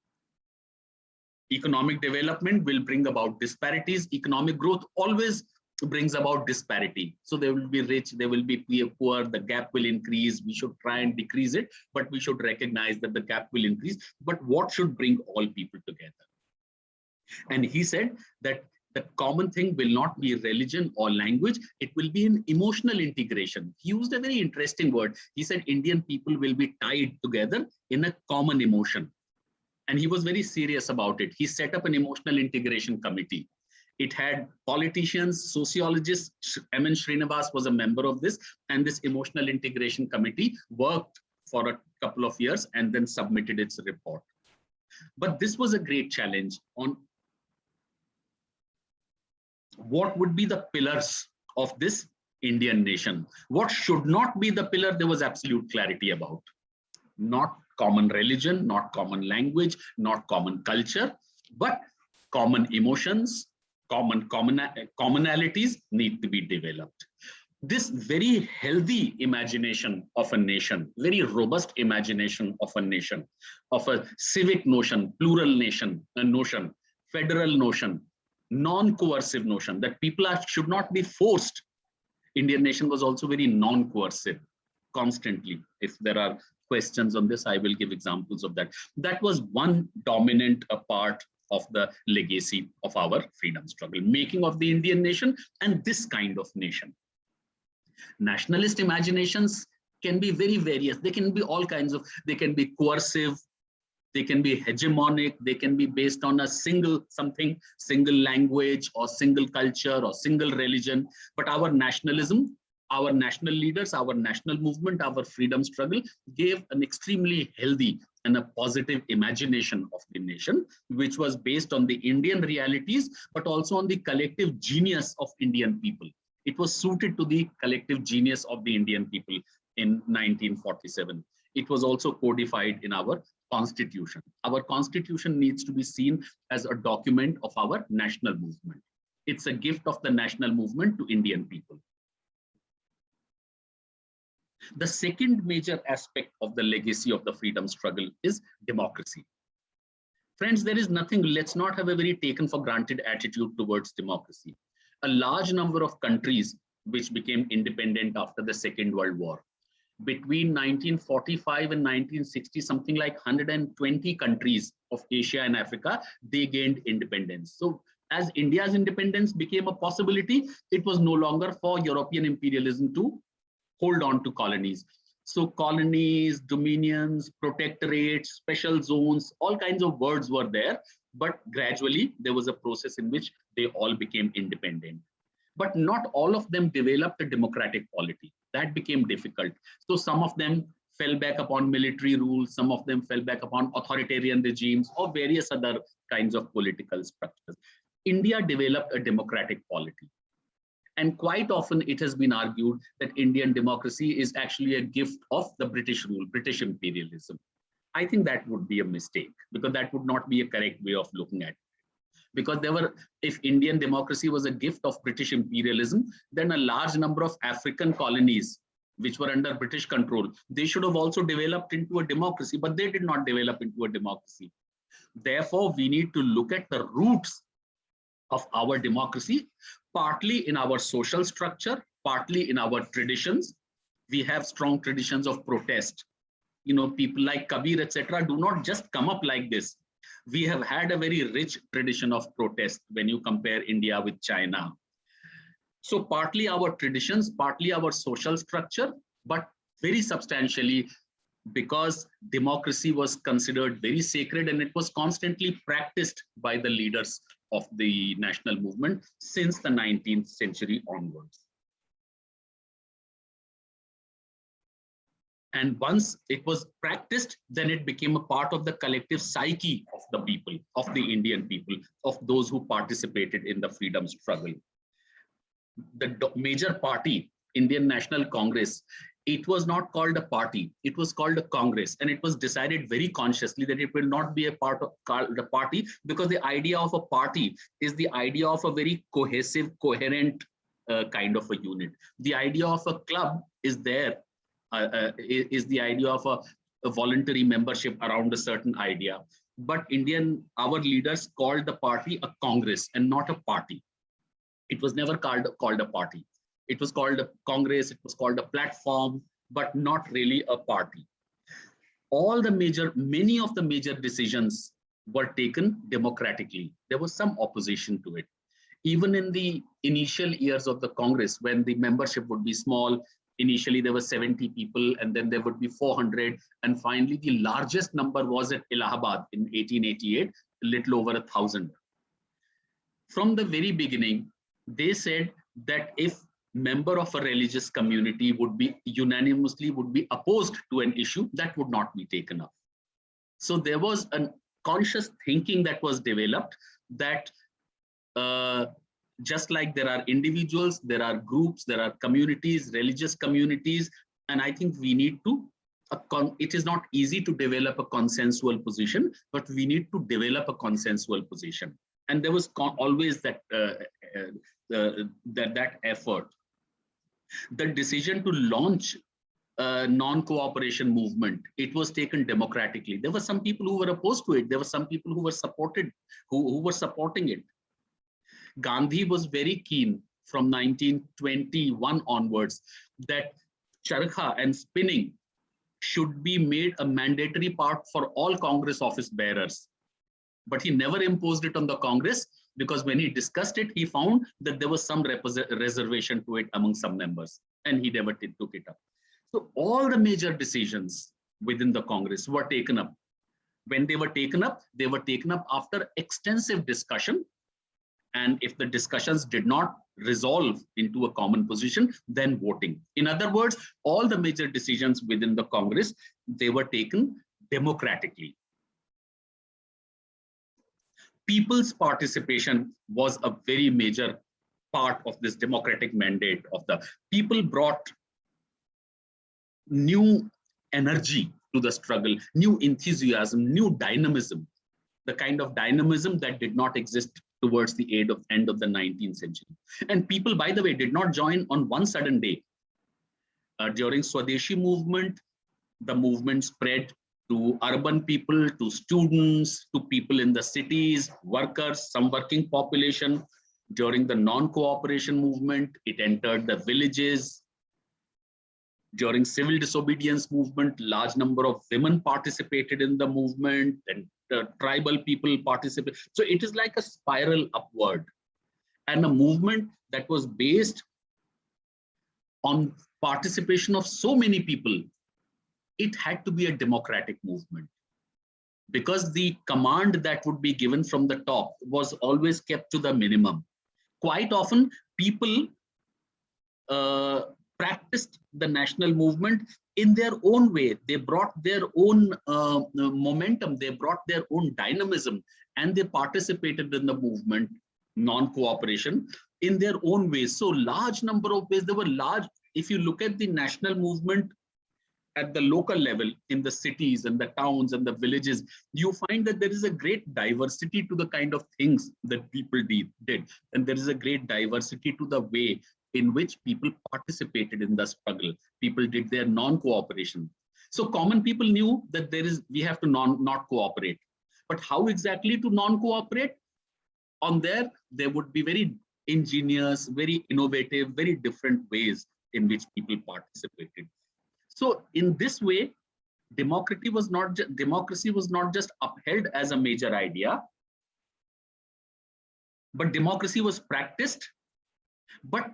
Economic development will bring about disparities. Economic growth always brings about disparity. So there will be rich, there will be poor, the gap will increase. We should try and decrease it, but we should recognize that the gap will increase. But what should bring all people together? And he said that the common thing will not be religion or language, it will be an emotional integration. He used a very interesting word. He said Indian people will be tied together in a common emotion. And he was very serious about it. He set up an emotional integration committee. It had politicians, sociologists. M.N. Srinivas was a member of this, and this emotional integration committee worked for a couple of years and then submitted its report. But this was a great challenge on what would be the pillars of this Indian nation. What should not be the pillar, there was absolute clarity about. Not common religion, not common language, not common culture, but common emotions, commonalities need to be developed. This very healthy imagination of a nation, very robust imagination of a nation, of a civic notion, plural nation, a notion, federal notion, non-coercive notion, that people should not be forced. Indian nation was also very non-coercive, constantly. If there are questions on this, I will give examples of that. That was one dominant part of the legacy of our freedom struggle, making of the Indian nation and this kind of nation. Nationalist imaginations can be very various. They can be all kinds of, they can be coercive, they can be hegemonic, they can be based on a single something, single language or single culture or single religion. But our nationalism, our national leaders, our national movement, our freedom struggle gave an extremely healthy and a positive imagination of the nation, which was based on the Indian realities, but also on the collective genius of Indian people. It was suited to the collective genius of the Indian people in 1947. It was also codified in our constitution. Our constitution needs to be seen as a document of our national movement. It's a gift of the national movement to Indian people. The second major aspect of the legacy of the freedom struggle is democracy. Friends, there is nothing, let's not have a very taken for granted attitude towards democracy. A large number of countries which became independent after the Second World War, between 1945 and 1960, something like 120 countries of Asia and Africa, they gained independence. So as India's independence became a possibility, it was no longer for European imperialism to hold on to colonies. So colonies, dominions, protectorates, special zones, all kinds of words were there, but gradually there was a process in which they all became independent. But not all of them developed a democratic polity. That became difficult. So some of them fell back upon military rule, some of them fell back upon authoritarian regimes or various other kinds of political structures. India developed a democratic polity. And quite often it has been argued that Indian democracy is actually a gift of the British rule, British imperialism. I think that would be a mistake, because that would not be a correct way of looking at it. Because there were, if Indian democracy was a gift of British imperialism, then a large number of African colonies which were under British control, they should have also developed into a democracy, but they did not develop into a democracy. Therefore, we need to look at the roots of our democracy, partly in our social structure, partly in our traditions. We have strong traditions of protest. You know, people like Kabir, etc., do not just come up like this. We have had a very rich tradition of protest when you compare India with China. So partly our traditions, partly our social structure, but very substantially because democracy was considered very sacred and it was constantly practiced by the leaders of the national movement since the 19th century onwards. And once it was practiced, then it became a part of the collective psyche of the people, of the Indian people, of those who participated in the freedom struggle. The major party, Indian National Congress, it was not called a party, it was called a Congress, and it was decided very consciously that it will not be a part of the party, because the idea of a party is the idea of a very cohesive, coherent kind of a unit. The idea of a club is there, is the idea of a voluntary membership around a certain idea. But our leaders called the party a Congress and not a party. It was never called a party. It was called a Congress, it was called a platform, but not really a party. Many of the major decisions were taken democratically. There was some opposition to it. Even in the initial years of the Congress, when the membership would be small, initially there were 70 people, and then there would be 400, and finally the largest number was at Allahabad in 1888, a little over 1,000. From the very beginning, they said that if member of a religious community would be opposed to an issue, that would not be taken up. So there was a conscious thinking that was developed that just like there are individuals, there are groups, there are communities, religious communities, and I think we need to, it is not easy to develop a consensual position, but we need to develop a consensual position. And there was always that effort. The decision to launch a non-cooperation movement, it was taken democratically. There were some people who were opposed to it. There were some people who were who were supporting it. Gandhi was very keen from 1921 onwards that charkha and spinning should be made a mandatory part for all Congress office bearers. But he never imposed it on the Congress, because when he discussed it, he found that there was some reservation to it among some members, and he never took it up. So all the major decisions within the Congress were taken up. When they were taken up after extensive discussion. And if the discussions did not resolve into a common position, then voting. In other words, all the major decisions within the Congress, they were taken democratically. People's participation was a very major part of this democratic mandate of the people. Brought new energy to the struggle, new enthusiasm, new dynamism, the kind of dynamism that did not exist towards the end of the 19th century. And people, by the way, did not join on one sudden day. During Swadeshi movement, the movement spread to urban people, to students, to people in the cities, workers, some working population. During the non-cooperation movement, it entered the villages. During civil disobedience movement, large number of women participated in the movement, and tribal people participate. So it is like a spiral upward, and a movement that was based on participation of so many people. It had to be a democratic movement, because the command that would be given from the top was always kept to the minimum. Quite often, people practiced the national movement in their own way. They brought their own momentum, they brought their own dynamism, and they participated in the movement, non-cooperation, in their own ways. So large number of ways, there were large, if you look at the national movement at the local level, in the cities and the towns and the villages, you find that there is a great diversity to the kind of things that people did. And there is a great diversity to the way in which people participated in the struggle. People did their non-cooperation. So common people knew that we have to not cooperate. But how exactly to non-cooperate? There would be very ingenious, very innovative, very different ways in which people participated. So in this way, democracy was not just upheld as a major idea, but democracy was practiced. But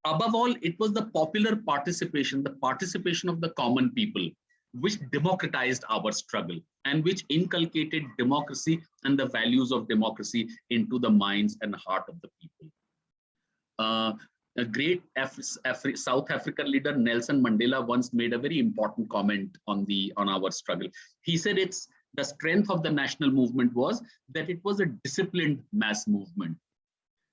above all, it was the popular participation, the participation of the common people, which democratized our struggle and which inculcated democracy and the values of democracy into the minds and heart of the people. A great South African leader, Nelson Mandela, once made a very important comment on our struggle. He said the strength of the national movement was that it was a disciplined mass movement.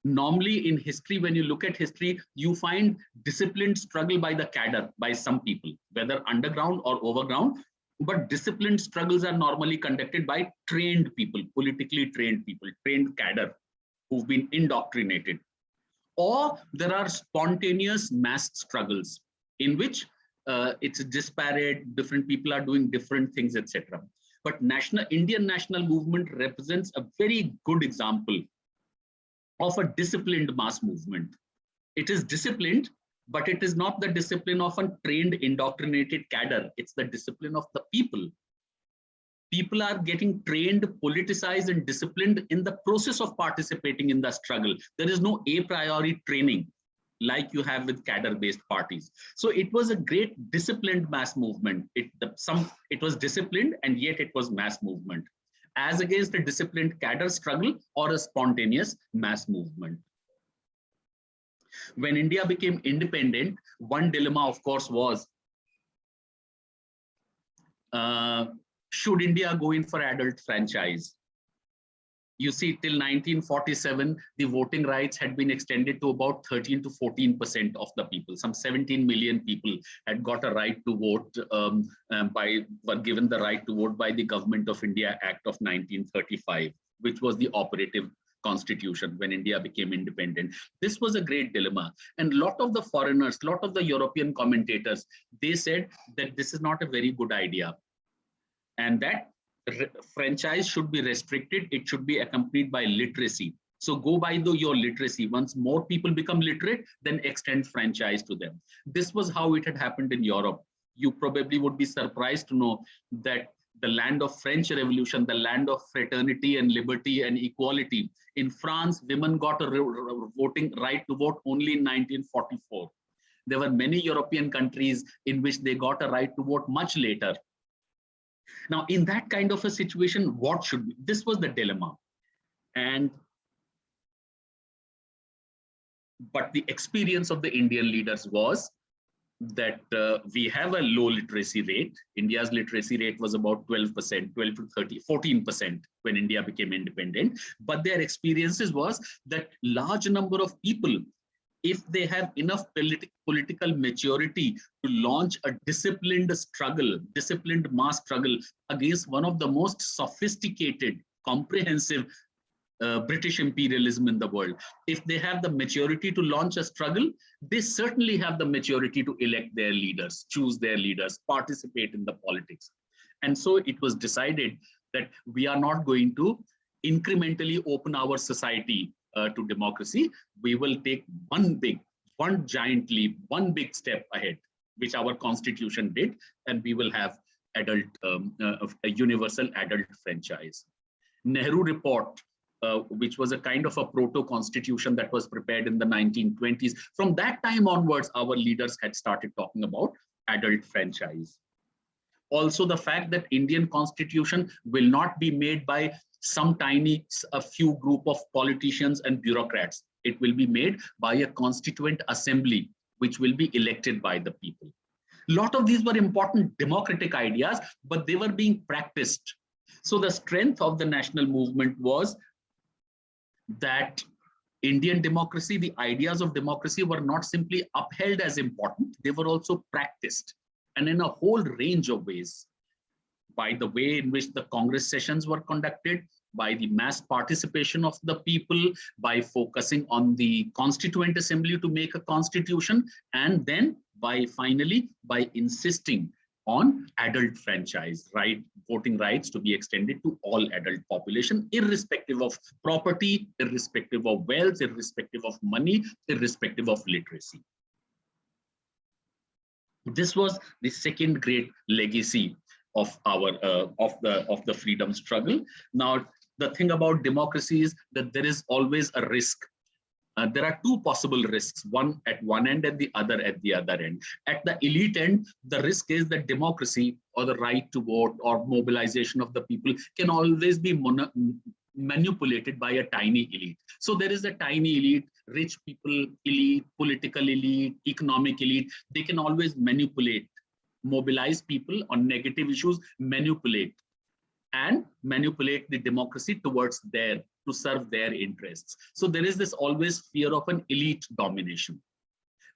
Normally in history, when you look at history, you find disciplined struggle by the cadre, by some people, whether underground or overground, but disciplined struggles are normally conducted by trained people, politically trained people, trained cadre who've been indoctrinated. Or there are spontaneous mass struggles in which it's disparate, different people are doing different things, etc. But Indian national movement represents a very good example of a disciplined mass movement. It is disciplined, but it is not the discipline of a trained, indoctrinated cadre. It's the discipline of the people. People are getting trained, politicized, and disciplined in the process of participating in the struggle. There is no a priori training like you have with cadre-based parties. So it was a great disciplined mass movement. It was disciplined, and yet it was mass movement, as against a disciplined cadre struggle or a spontaneous mass movement. When India became independent, one dilemma, of course, was should India go in for adult franchise? You see, till 1947, the voting rights had been extended to about 13 to 14% of the people. Some 17 million people had got a right to vote, were given the right to vote by the Government of India Act of 1935, which was the operative constitution when India became independent. This was a great dilemma. And a lot of the foreigners, a lot of the European commentators, they said that this is not a very good idea, and that franchise should be restricted. It should be accompanied by literacy. So go by your literacy. Once more people become literate, then extend franchise to them. This was how it had happened in Europe. You probably would be surprised to know that the land of French Revolution, the land of fraternity and liberty and equality, in France, women got a voting right to vote only in 1944. There were many European countries in which they got a right to vote much later. Now, in that kind of a situation, what should be? This was the dilemma. But the experience of the Indian leaders was that we have a low literacy rate. India's literacy rate was about 12%, 12 to 30, 14% when India became independent. But their experiences was that large number of people, if they have enough political maturity to launch a disciplined struggle, disciplined mass struggle against one of the most sophisticated, comprehensive British imperialism in the world, if they have the maturity to launch a struggle, they certainly have the maturity to elect their leaders, choose their leaders, participate in the politics. And so it was decided that we are not going to incrementally open our society to democracy. We will take one giant leap, one big step ahead, which our constitution did, and we will have a universal adult franchise. Nehru Report, which was a kind of a proto-constitution that was prepared in the 1920s. From that time onwards, our leaders had started talking about adult franchise. Also, the fact that Indian constitution will not be made by a few group of politicians and bureaucrats. It will be made by a constituent assembly, which will be elected by the people. A lot of these were important democratic ideas, but they were being practiced. So the strength of the national movement was that Indian democracy, the ideas of democracy were not simply upheld as important, they were also practiced, and in a whole range of ways. By the way in which the Congress sessions were conducted, by the mass participation of the people, by focusing on the Constituent Assembly to make a constitution, and then finally by insisting on adult franchise, right? Voting rights to be extended to all adult population, irrespective of property, irrespective of wealth, irrespective of money, irrespective of literacy. This was the second great legacy of our of the freedom struggle. Now, the thing about democracy is that there is always a risk. There are two possible risks, one at one end and the other at the other end. At the elite end, the risk is that democracy or the right to vote or mobilization of the people can always be manipulated by a tiny elite. So there is a tiny elite, rich people elite, political elite, economic elite. They can always manipulate, mobilize people on negative issues, manipulate the democracy towards to serve their interests. So there is this always fear of an elite domination.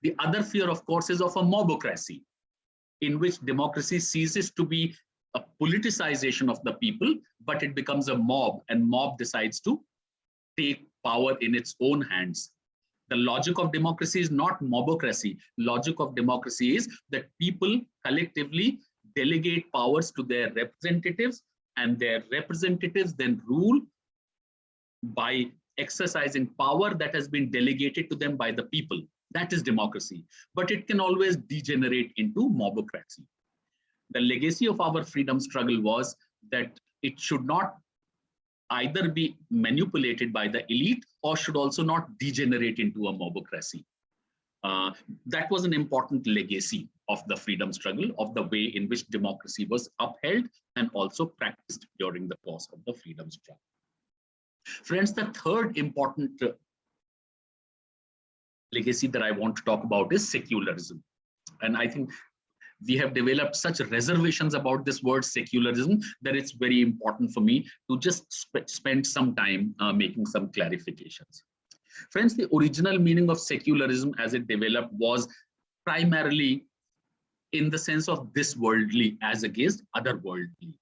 The other fear, of course, is of a mobocracy, in which democracy ceases to be a politicization of the people, but it becomes a mob, and mob decides to take power in its own hands. The logic of democracy is not mobocracy. Logic of democracy is that people collectively delegate powers to their representatives, and their representatives then rule by exercising power that has been delegated to them by the people. That is democracy. But it can always degenerate into mobocracy. The legacy of our freedom struggle was that it should not either be manipulated by the elite or should also not degenerate into a mobocracy. That was an important legacy of the freedom struggle, of the way in which democracy was upheld and also practiced during the course of the freedom struggle. Friends, the third important legacy that I want to talk about is secularism. And I think we have developed such reservations about this word secularism that it's very important for me to just spend some time making some clarifications. Friends, the original meaning of secularism as it developed was primarily in the sense of this worldly as against otherworldly.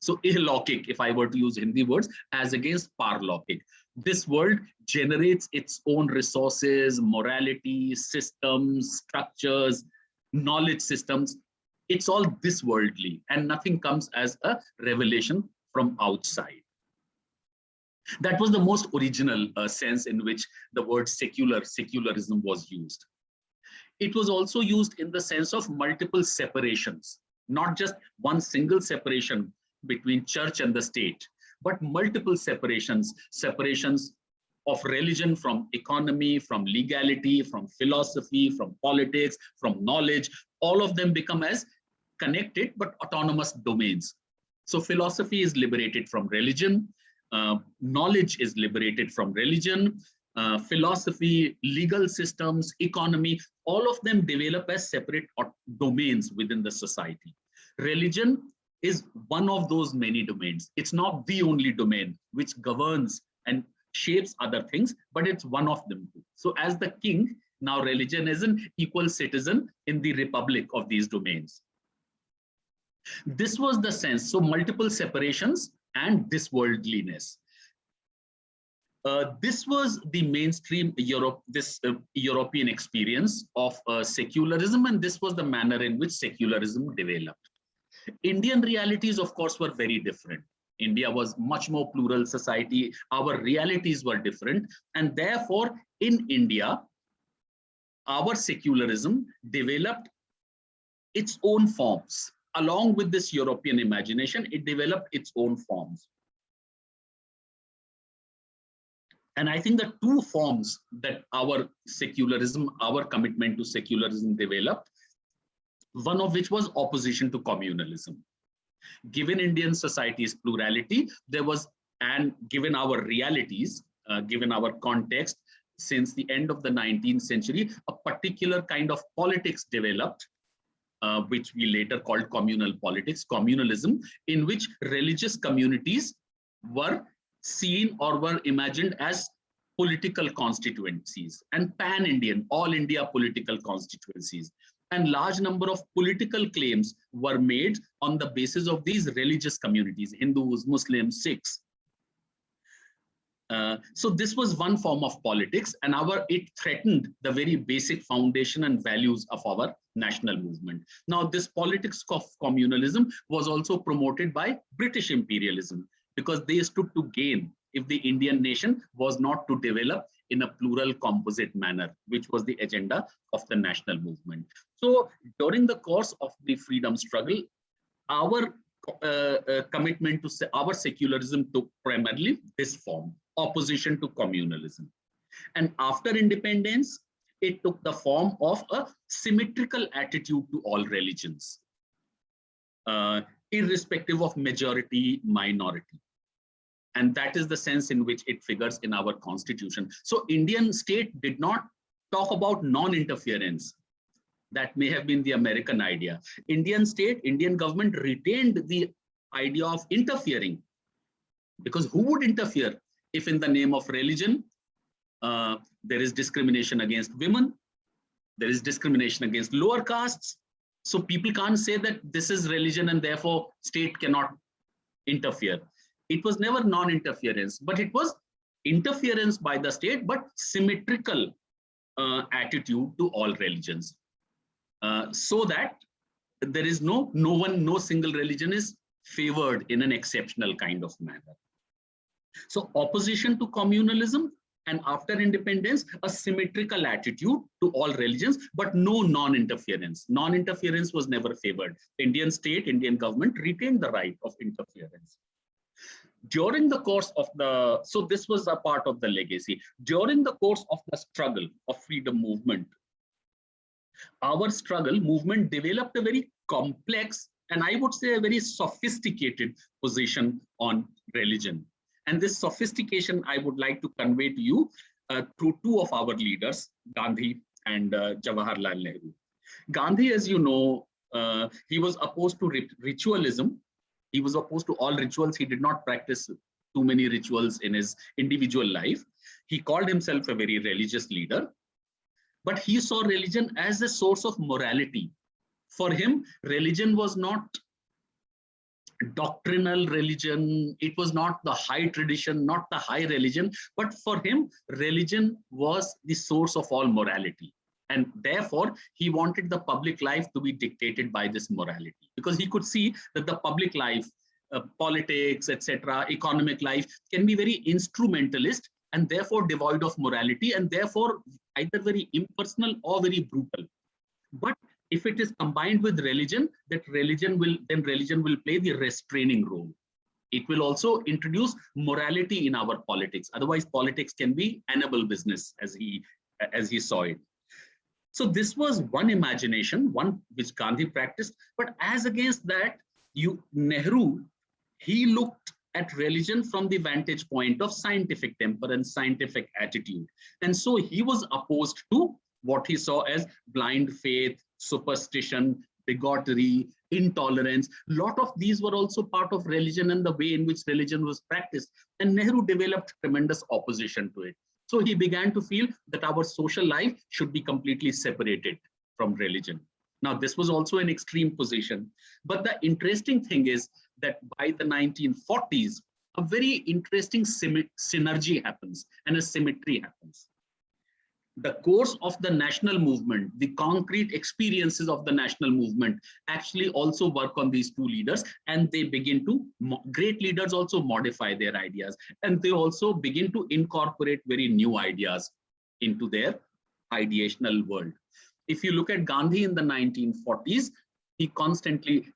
So ihlaukic, if I were to use Hindi words, as against parlaukic. This world generates its own resources, morality, systems, structures, knowledge systems. It's all this worldly, and nothing comes as a revelation from outside. That was the most original sense in which the word secularism was used. It was also used in the sense of multiple separations, not just one single separation between church and the state, but multiple separations of religion from economy, from legality, from philosophy, from politics, from knowledge. All of them become as connected but autonomous domains. So philosophy is liberated from religion, knowledge is liberated from religion, philosophy, legal systems, economy, all of them develop as separate domains within the society. Religion is one of those many domains. It's not the only domain which governs and shapes other things, but it's one of them too. So as the king, now religion is an equal citizen in the republic of these domains. This was the sense, so multiple separations and disworldliness. This was the mainstream European experience of secularism, and this was the manner in which secularism developed. Indian realities, of course, were very different. India was much more plural society. Our realities were different. And therefore, in India, our secularism developed its own forms. Along with this European imagination, it developed its own forms. And I think the two forms that our secularism, our commitment to secularism developed, one of which was opposition to communalism. Given Indian society's plurality, there was, and given our realities, given our context, since the end of the 19th century, a particular kind of politics developed, which we later called communal politics, communalism, in which religious communities were seen or were imagined as political constituencies, and pan-Indian, all India political constituencies. And large number of political claims were made on the basis of these religious communities, Hindus, Muslims, Sikhs. So this was one form of politics, and it threatened the very basic foundation and values of our national movement. Now, this politics of communalism was also promoted by British imperialism, because they stood to gain if the Indian nation was not to develop in a plural composite manner, which was the agenda of the national movement. So during the course of the freedom struggle, our commitment to our secularism took primarily this form: opposition to communalism. And after independence, it took the form of a symmetrical attitude to all religions, irrespective of majority, minority. And that is the sense in which it figures in our constitution. So Indian state did not talk about non-interference. That may have been the American idea. Indian state, Indian government retained the idea of interfering, because who would interfere if in the name of religion, there is discrimination against women, there is discrimination against lower castes. So people can't say that this is religion and therefore state cannot interfere. It was never non-interference, but it was interference by the state, but symmetrical attitude to all religions. So that there is no single religion is favored in an exceptional kind of manner. So opposition to communalism, and after independence, a symmetrical attitude to all religions, but no non-interference. Non-interference was never favored. Indian state, Indian government retained the right of interference. During the course of so this was a part of the legacy. During the course of the struggle of freedom movement, our struggle movement developed a very complex, and I would say a very sophisticated position on religion. And this sophistication I would like to convey to you through two of our leaders, Gandhi and Jawaharlal Nehru. Gandhi, as you know, he was opposed to ritualism. He was opposed to all rituals. He did not practice too many rituals in his individual life. He called himself a very religious leader, but he saw religion as a source of morality. For him, religion was not doctrinal religion. It was not the high tradition, not the high religion, but for him, religion was the source of all morality. And therefore, he wanted the public life to be dictated by this morality, because he could see that the public life, politics, etc., economic life can be very instrumentalist and therefore devoid of morality, and therefore either very impersonal or very brutal. But if it is combined with religion, then religion will play the restraining role. It will also introduce morality in our politics. Otherwise, politics can be animal business, as he saw it. So this was one imagination, one which Gandhi practiced. But as against that, Nehru, he looked at religion from the vantage point of scientific temperance, scientific attitude. And so he was opposed to what he saw as blind faith, superstition, bigotry, intolerance. A lot of these were also part of religion and the way in which religion was practiced. And Nehru developed tremendous opposition to it. So he began to feel that our social life should be completely separated from religion. Now, this was also an extreme position. But the interesting thing is that by the 1940s, a very interesting synergy happens and a symmetry happens. The course of the national movement, the concrete experiences of the national movement actually also work on these two leaders, and they begin to, great leaders also modify their ideas, and they also begin to incorporate very new ideas into their ideational world. If you look at Gandhi in the 1940s,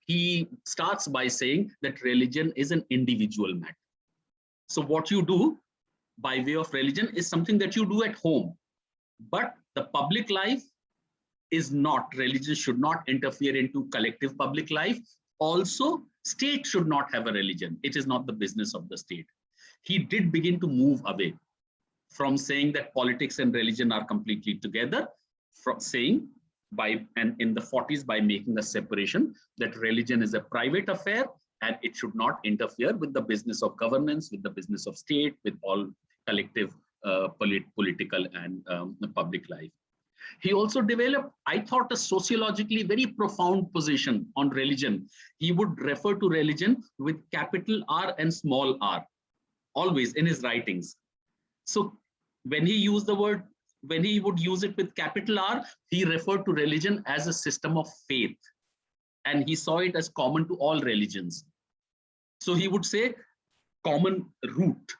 he starts by saying that religion is an individual matter. So what you do by way of religion is something that you do at home. But the public life is not, religion should not interfere into collective public life. Also, state should not have a religion. It is not the business of the state. He did begin to move away from saying that politics and religion are completely together, from saying in the 40s, by making a separation that religion is a private affair and it should not interfere with the business of governance, with the business of state, with all collective political and public life. He also developed, I thought, a sociologically very profound position on religion. He would refer to religion with capital R and small r, always in his writings. So when he used the word, when he would use it with capital R, he referred to religion as a system of faith, and he saw it as common to all religions. So he would say common root.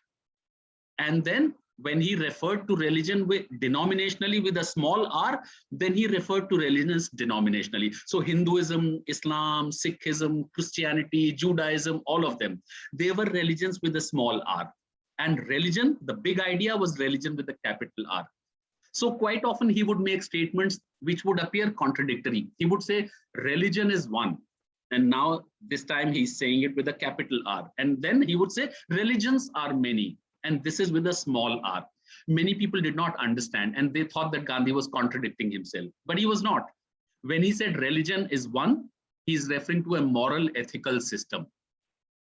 And then when he referred to religion with denominationally with a small r, then he referred to religions denominationally. So Hinduism, Islam, Sikhism, Christianity, Judaism, all of them, they were religions with a small r. And religion, the big idea was religion with a capital R. So quite often he would make statements which would appear contradictory. He would say religion is one. And now this time he's saying it with a capital R. And then he would say religions are many. And this is with a small r. Many people did not understand, and they thought that Gandhi was contradicting himself, but he was not. When he said religion is one, he's referring to a moral ethical system.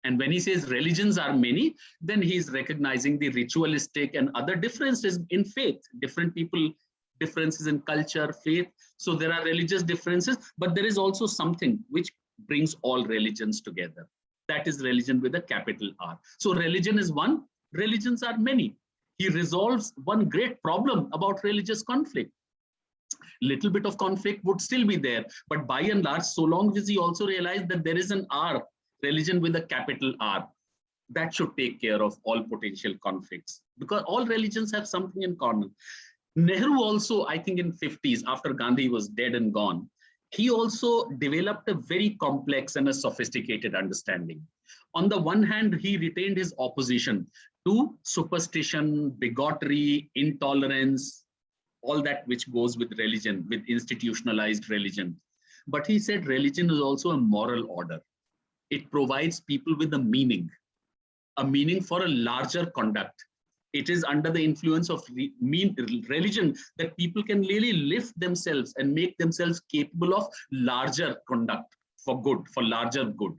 And when he says religions are many, then he's recognizing the ritualistic and other differences in faith, different people, differences in culture, faith. So there are religious differences, but there is also something which brings all religions together. That is religion with a capital R. So religion is one, religions are many. He resolves one great problem about religious conflict. Little bit of conflict would still be there, but by and large, so long as he also realized that there is an R, religion with a capital R, that should take care of all potential conflicts, because all religions have something in common. Nehru also, I think in 50s, after Gandhi was dead and gone, he also developed a very complex and a sophisticated understanding. On the one hand, he retained his opposition to superstition, bigotry, intolerance, all that which goes with religion, with institutionalized religion. But he said religion is also a moral order. It provides people with a meaning for a larger conduct. It is under the influence of religion that people can really lift themselves and make themselves capable of larger conduct for good, for larger good.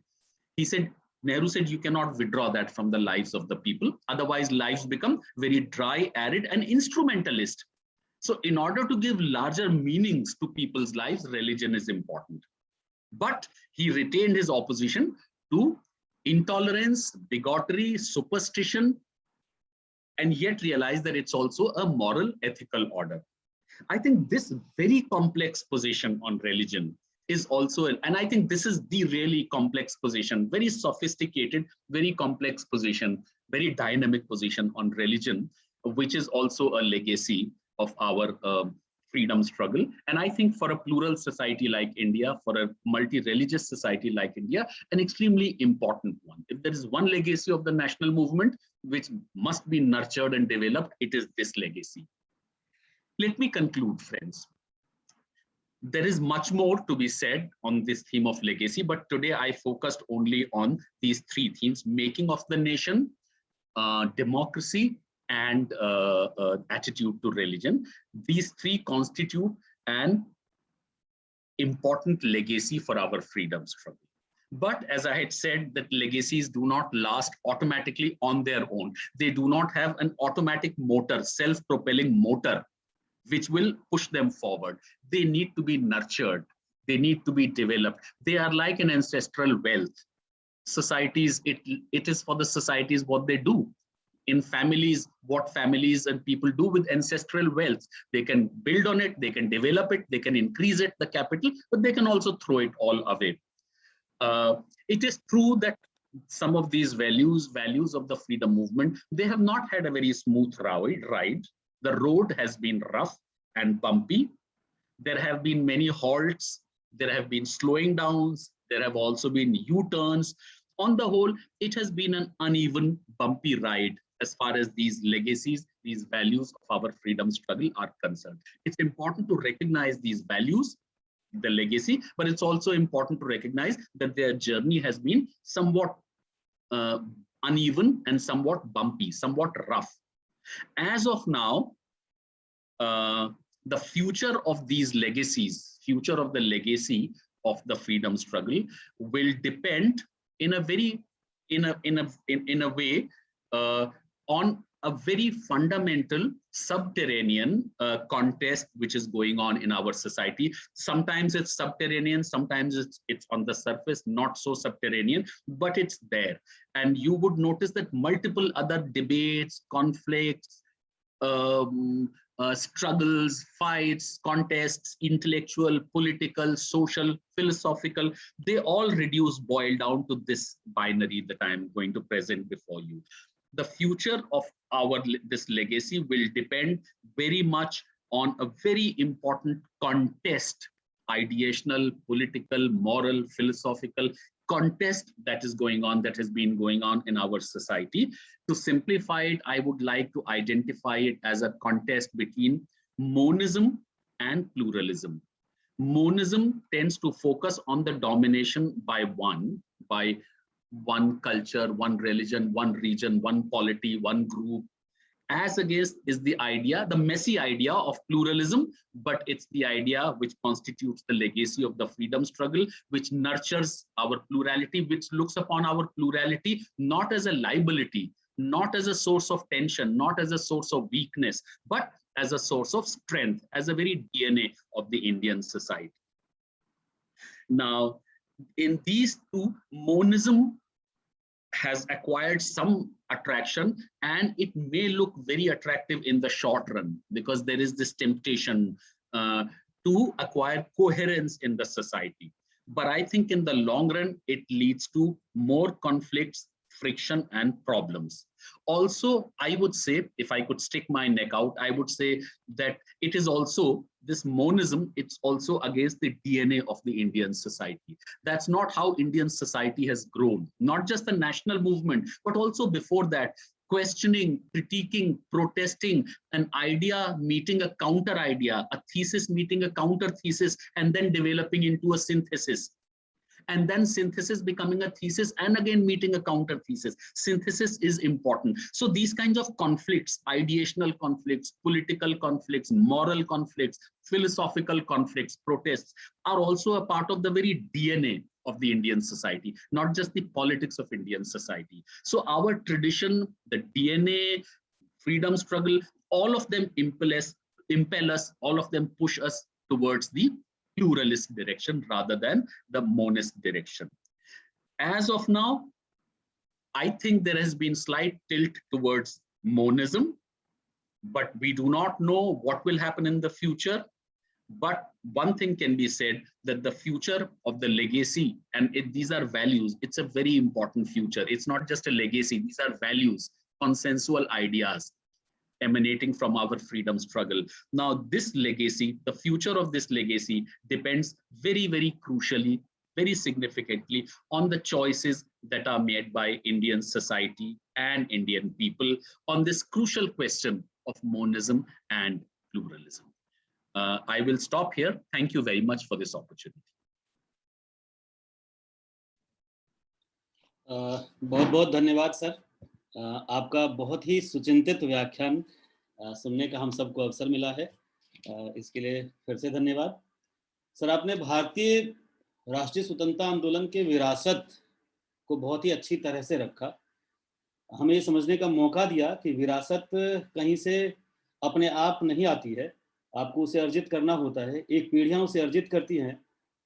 He said, Nehru said, you cannot withdraw that from the lives of the people. Otherwise, lives become very dry, arid, and instrumentalist. So in order to give larger meanings to people's lives, religion is important. But he retained his opposition to intolerance, bigotry, superstition, and yet realized that it's also a moral, ethical order. I think this very complex position on religion is also, and I think this is the really complex position, very sophisticated, very complex position, very dynamic position on religion, which is also a legacy of our freedom struggle. And I think for a plural society like India, for a multi-religious society like India, an extremely important one. If there is one legacy of the national movement which must be nurtured and developed, it is this legacy. Let me conclude, friends. There is much more to be said on this theme of legacy, but today I focused only on these three themes: making of the nation, democracy, and attitude to religion. These three constitute an important legacy for our freedom struggle. But as I had said, that legacies do not last automatically on their own. They do not have an automatic motor, self-propelling motor, which will push them forward. They need to be nurtured. They need to be developed. They are like an ancestral wealth. Societies, it is for the societies what they do. In families, what families and people do with ancestral wealth. They can build on it, they can develop it, they can increase it, the capital, but they can also throw it all away. It is true that some of these values of the freedom movement, they have not had a very smooth ride. The road has been rough and bumpy. There have been many halts. There have been slowing downs. There have also been U-turns. On the whole, it has been an uneven, bumpy ride as far as these legacies, these values of our freedom struggle are concerned. It's important to recognize these values, the legacy, but it's also important to recognize that their journey has been somewhat uneven and somewhat bumpy, somewhat rough. As of now, the future of these legacies, future of the legacy of the freedom struggle will depend in a way on a very fundamental subterranean contest which is going on in our society. Sometimes it's subterranean, sometimes it's on the surface, not so subterranean, but it's there. And you would notice that multiple other debates, conflicts, struggles, fights, contests, intellectual, political, social, philosophical, they all boil down to this binary that I am going to present before you. The future of this legacy will depend very much on a very important contest, ideational, political, moral, philosophical contest that is going on, that has been going on in our society. To simplify it, I would like to identify it as a contest between monism and pluralism. Monism tends to focus on the domination by one culture, one religion, one region, one polity, one group. As against is the idea, the messy idea of pluralism, but it's the idea which constitutes the legacy of the freedom struggle, which nurtures our plurality, which looks upon our plurality not as a liability, not as a source of tension, not as a source of weakness, but as a source of strength, as a very DNA of the Indian society. Now, in these two, monism has acquired some attraction, and it may look very attractive in the short run because there is this temptation to acquire coherence in the society. But I think in the long run, it leads to more conflicts, friction, and problems. Also, I would say, if I could stick my neck out, I would say that it is also this monism, it's also against the DNA of the Indian society. That's not how Indian society has grown, not just the national movement, but also before that, questioning, critiquing, protesting, an idea meeting a counter idea, a thesis meeting a counter thesis, and then developing into a synthesis. And then synthesis becoming a thesis and again meeting a counter thesis. Synthesis is important. So these kinds of conflicts, ideational conflicts, political conflicts, moral conflicts, philosophical conflicts, protests are also a part of the very DNA of the Indian society, not just the politics of Indian society. So our tradition, the DNA, freedom struggle, all of them impel us, all of them push us towards the pluralist direction rather than the monist direction. As of now, I think there has been slight tilt towards monism, but we do not know what will happen in the future. But one thing can be said, that the future of the legacy, and these are values, it's a very important future. It's not just a legacy, these are values, consensual ideas emanating from our freedom struggle. Now, this legacy, the future of this legacy depends very, very crucially, very significantly on the choices that are made by Indian society and Indian people on this crucial question of monism and pluralism. I will stop here. Thank you very much for this opportunity. बहुत बहुत धन्यवाद sir, आपका बहुत ही सुचिंतित व्याख्यान सुनने का हम सबको अवसर मिला है, इसके लिए फिर से धन्यवाद सर। आपने भारतीय राष्ट्रीय स्वतंत्रता आंदोलन के विरासत को बहुत ही अच्छी तरह से रखा, हमें ये समझने का मौका दिया कि विरासत कहीं से अपने आप नहीं आती है, आपको उसे अर्जित करना होता है। एक पीढ़ियां उसे अर्जित करती हैं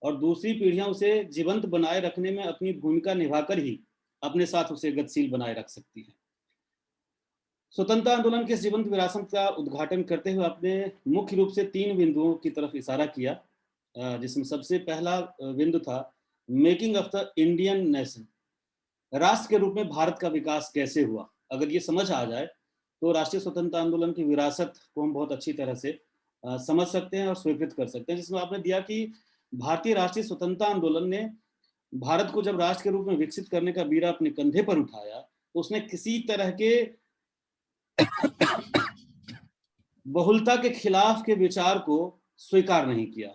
और दूसरी पीढ़ियां उसे जीवंत बनाए रखने में अपनी भूमिका निभाकर ही अपने साथ उसे गतिशील बनाए रख सकती है। स्वतंत्रता आंदोलन के जीवंत विरासत का उद्घाटन करते हुए आपने मुख्य रूप से 3 बिंदुओं की तरफ इशारा किया, जिसमें सबसे पहला बिंदु था making of the Indian nation, राष्ट्र के रूप में भारत का विकास कैसे हुआ। अगर ये समझ आ जाए तो राष्ट्रीय स्वतंत्रता आंदोलन की विरासत को हम बहुत अच्छी तरह से समझ सकते हैं और स्वीकृत कर सकते हैं, जिसमें आपने दिया कि भारतीय राष्ट्रीय स्वतंत्रता आंदोलन ने भारत को जब राष्ट्र के रूप में विकसित करने का बीड़ा अपने कंधे पर उठाया तो उसने किसी तरह के बहुलता के खिलाफ के विचार को स्वीकार नहीं किया।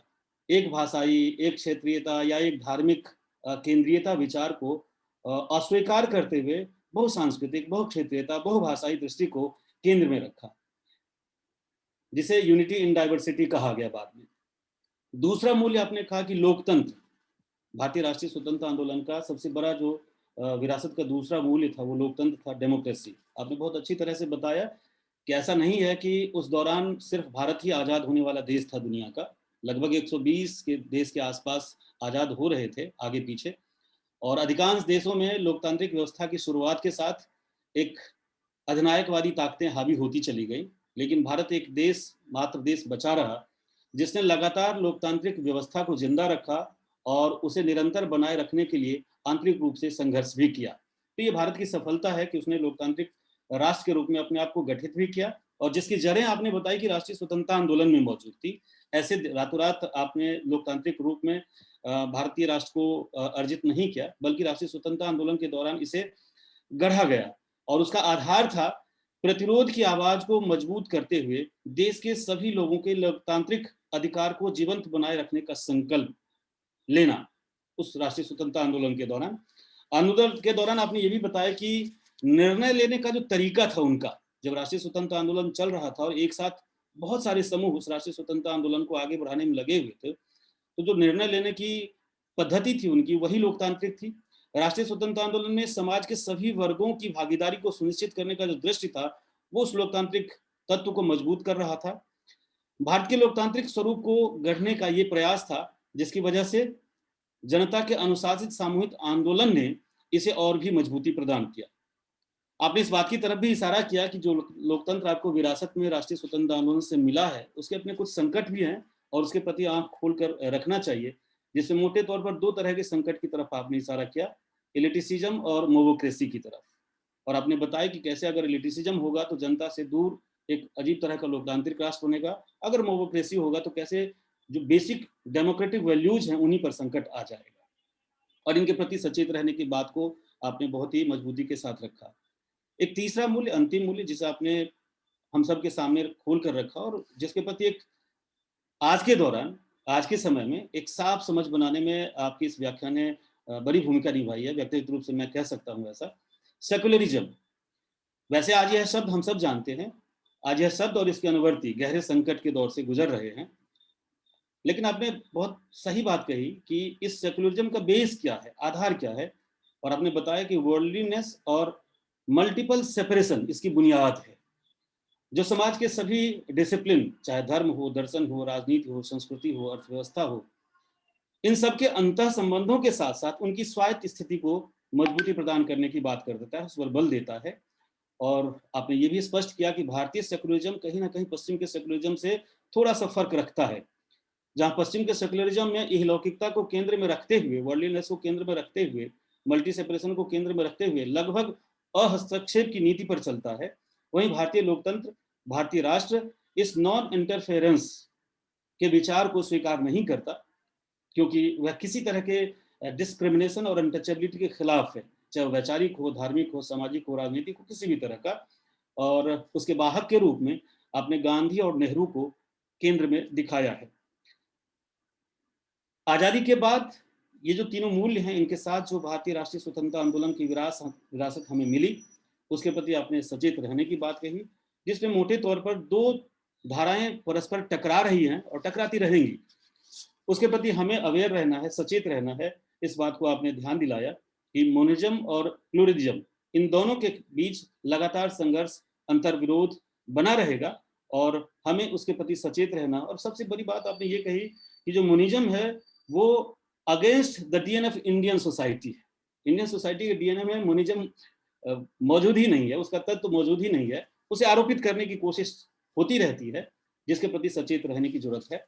एक भाषाई, एक क्षेत्रीयता या एक धार्मिक केंद्रीयता विचार को अस्वीकार करते हुए बहुसांस्कृतिक, बहुक्षेत्रीयता, बहुभाषाई दृष्टि को केंद्र में रखा, जिसे यूनिटी इन डाइवर्सिटी कहा गया बाद में। दूसरा मूल्य आपने कहा कि लोकतंत्र, भारतीय राष्ट्रीय स्वतंत्रता आंदोलन का सबसे बड़ा जो विरासत का दूसरा मूल्य था वो लोकतंत्र था, डेमोक्रेसी। आपने बहुत अच्छी तरह से बताया कि ऐसा नहीं है कि उस दौरान सिर्फ भारत ही आज़ाद होने वाला देश था दुनिया का, लगभग 120 के देश के आसपास आज़ाद हो रहे थे आगे पीछे, और अधिकांश देशों में लोकतांत्रिक व्यवस्था की शुरुआत के साथ एक अधिनायकवादी ताकतें हावी होती चली गई लेकिन भारत एक देश, मात्र देश बचा रहा जिसने लगातार लोकतांत्रिक व्यवस्था को जिंदा रखा और उसे निरंतर बनाए रखने के लिए आंतरिक रूप से संघर्ष भी किया। तो ये भारत की सफलता है कि उसने लोकतांत्रिक राष्ट्र के रूप में अपने आप को गठित भी किया, और जिसकी जड़ें आपने बताई कि राष्ट्रीय स्वतंत्रता आंदोलन में मौजूद थी। ऐसे रातों रात आपने लोकतांत्रिक रूप में भारतीय राष्ट्र को अर्जित नहीं किया, बल्कि राष्ट्रीय स्वतंत्रता आंदोलन के दौरान इसे गढ़ा गया, और उसका आधार था प्रतिरोध की आवाज को मजबूत करते हुए देश के सभी लोगों के लोकतांत्रिक अधिकार को जीवंत बनाए रखने का संकल्प लेना। उस राष्ट्रीय स्वतंत्रता आंदोलन के दौरान आपने ये भी बताया कि निर्णय लेने का जो तरीका था उनका, जब राष्ट्रीय स्वतंत्रता आंदोलन चल रहा था और एक साथ बहुत सारे समूह उस राष्ट्रीय स्वतंत्रता आंदोलन को आगे बढ़ाने में लगे हुए थे, तो जो निर्णय लेने की पद्धति थी उनकी, वही लोकतांत्रिक थी। राष्ट्रीय स्वतंत्रता आंदोलन में समाज के सभी वर्गों की भागीदारी को सुनिश्चित करने का जो दृष्टि था, वो उस लोकतांत्रिक तत्व को मजबूत कर रहा था। भारत के लोकतांत्रिक स्वरूप को गढ़ने का ये प्रयास था, जिसकी वजह से जनता के अनुशासित सामूहिक आंदोलन ने इसे और भी मजबूती प्रदान किया। आपने इस बात की तरफ भी इशारा किया कि जो लोकतंत्र आपको विरासत में राष्ट्रीय स्वतंत्रता आंदोलन से मिला है, उसके अपने कुछ संकट भी हैं और उसके प्रति आंख खोलकर रखना चाहिए, जिसमें मोटे तौर पर दो तरह के संकट की तरफ आपने इशारा किया, एलिटिसिज्म और मोबोक्रेसी की तरफ। और आपने बताया कि कैसे अगर एलिटिसिज्म होगा तो जनता से दूर एक अजीब तरह का लोकतांत्रिक राष्ट्र बनेगा, अगर मोबोक्रेसी होगा तो कैसे जो बेसिक डेमोक्रेटिक वैल्यूज हैं उन्हीं पर संकट आ जाएगा। और इनके प्रति सचेत रहने की बात को आपने बहुत ही मजबूती के साथ रखा। एक तीसरा मूल्य, अंतिम मूल्य, जिसे आपने हम सब के सामने खोल कर रखा और जिसके प्रति एक आज के दौरान, आज के समय में एक साफ समझ बनाने में आपकी इस व्याख्यान ने बड़ी भूमिका निभाई है। व्यक्तिगत रूप से मैं कह सकता हूँ ऐसा। सेकुलरिज्म, वैसे आज यह शब्द हम सब जानते हैं, आज यह शब्द और इसके अनुवर्ती गहरे संकट के दौर से गुजर रहे हैं, लेकिन आपने बहुत सही बात कही कि इस सेकुलरिज्म का बेस क्या है, आधार क्या है, और आपने बताया कि वर्ल्डलीनेस और मल्टीपल सेपरेशन इसकी बुनियाद है। जो समाज के सभी डिसिप्लिन, चाहे धर्म हो, दर्शन हो, राजनीति हो, संस्कृति हो, अर्थव्यवस्था हो, इन सब के अंतः संबंधों के साथ साथ उनकी स्वायत्त स्थिति को मजबूती प्रदान करने की बात कर देता है, उस पर बल देता है। और आपने ये भी स्पष्ट किया कि भारतीय सेकुलरिज्म कहीं ना कहीं पश्चिम के सेकुलरिज्म से थोड़ा सा फर्क रखता है, जहां पश्चिम के सेकुलरिज्म में इहलौकिकता को केंद्र में रखते हुए, वर्ल्डलीनेस को केंद्र में रखते हुए, मल्टी सेपरेशन को केंद्र में रखते हुए लगभग अहस्तक्षेप की नीति पर चलता है, वहीं भारतीय लोकतंत्र, भारतीय राष्ट्र इस नॉन इंटरफेरेंस के विचार को स्वीकार नहीं करता, क्योंकि वह किसी तरह के डिस्क्रिमिनेशन और अनटचेबिलिटी के खिलाफ है, चाहे वैचारिक हो, धार्मिक हो, सामाजिक हो, राजनीतिक हो, किसी भी तरह का। और उसके वाहक के रूप में आपने गांधी और नेहरू को केंद्र में दिखाया है। आजादी के बाद ये जो तीनों मूल्य हैं, इनके साथ जो भारतीय राष्ट्रीय स्वतंत्रता आंदोलन की विरासत हमें मिली, उसके प्रति आपने सचेत रहने की बात कही, जिसमें मोटे तौर पर दो धाराएं परस्पर टकरा रही हैं और टकराती रहेंगी। उसके प्रति हमें अवेयर रहना है, सचेत रहना है। इस बात को आपने ध्यान दिलाया कि मोनिज्म और प्लूरिज्म, इन दोनों के बीच लगातार संघर्ष, अंतर्विरोध बना रहेगा और हमें उसके प्रति सचेत रहना। और सबसे बड़ी बात आपने ये कही कि जो मोनिज्म है वो against the DNA of Indian society है। इंडियन सोसाइटी के डीएनए में मोनिज्म मौजूद ही नहीं है, उसका तत्व तो मौजूद ही नहीं है, उसे आरोपित करने की कोशिश होती रहती है, जिसके प्रति सचेत रहने की जरूरत है।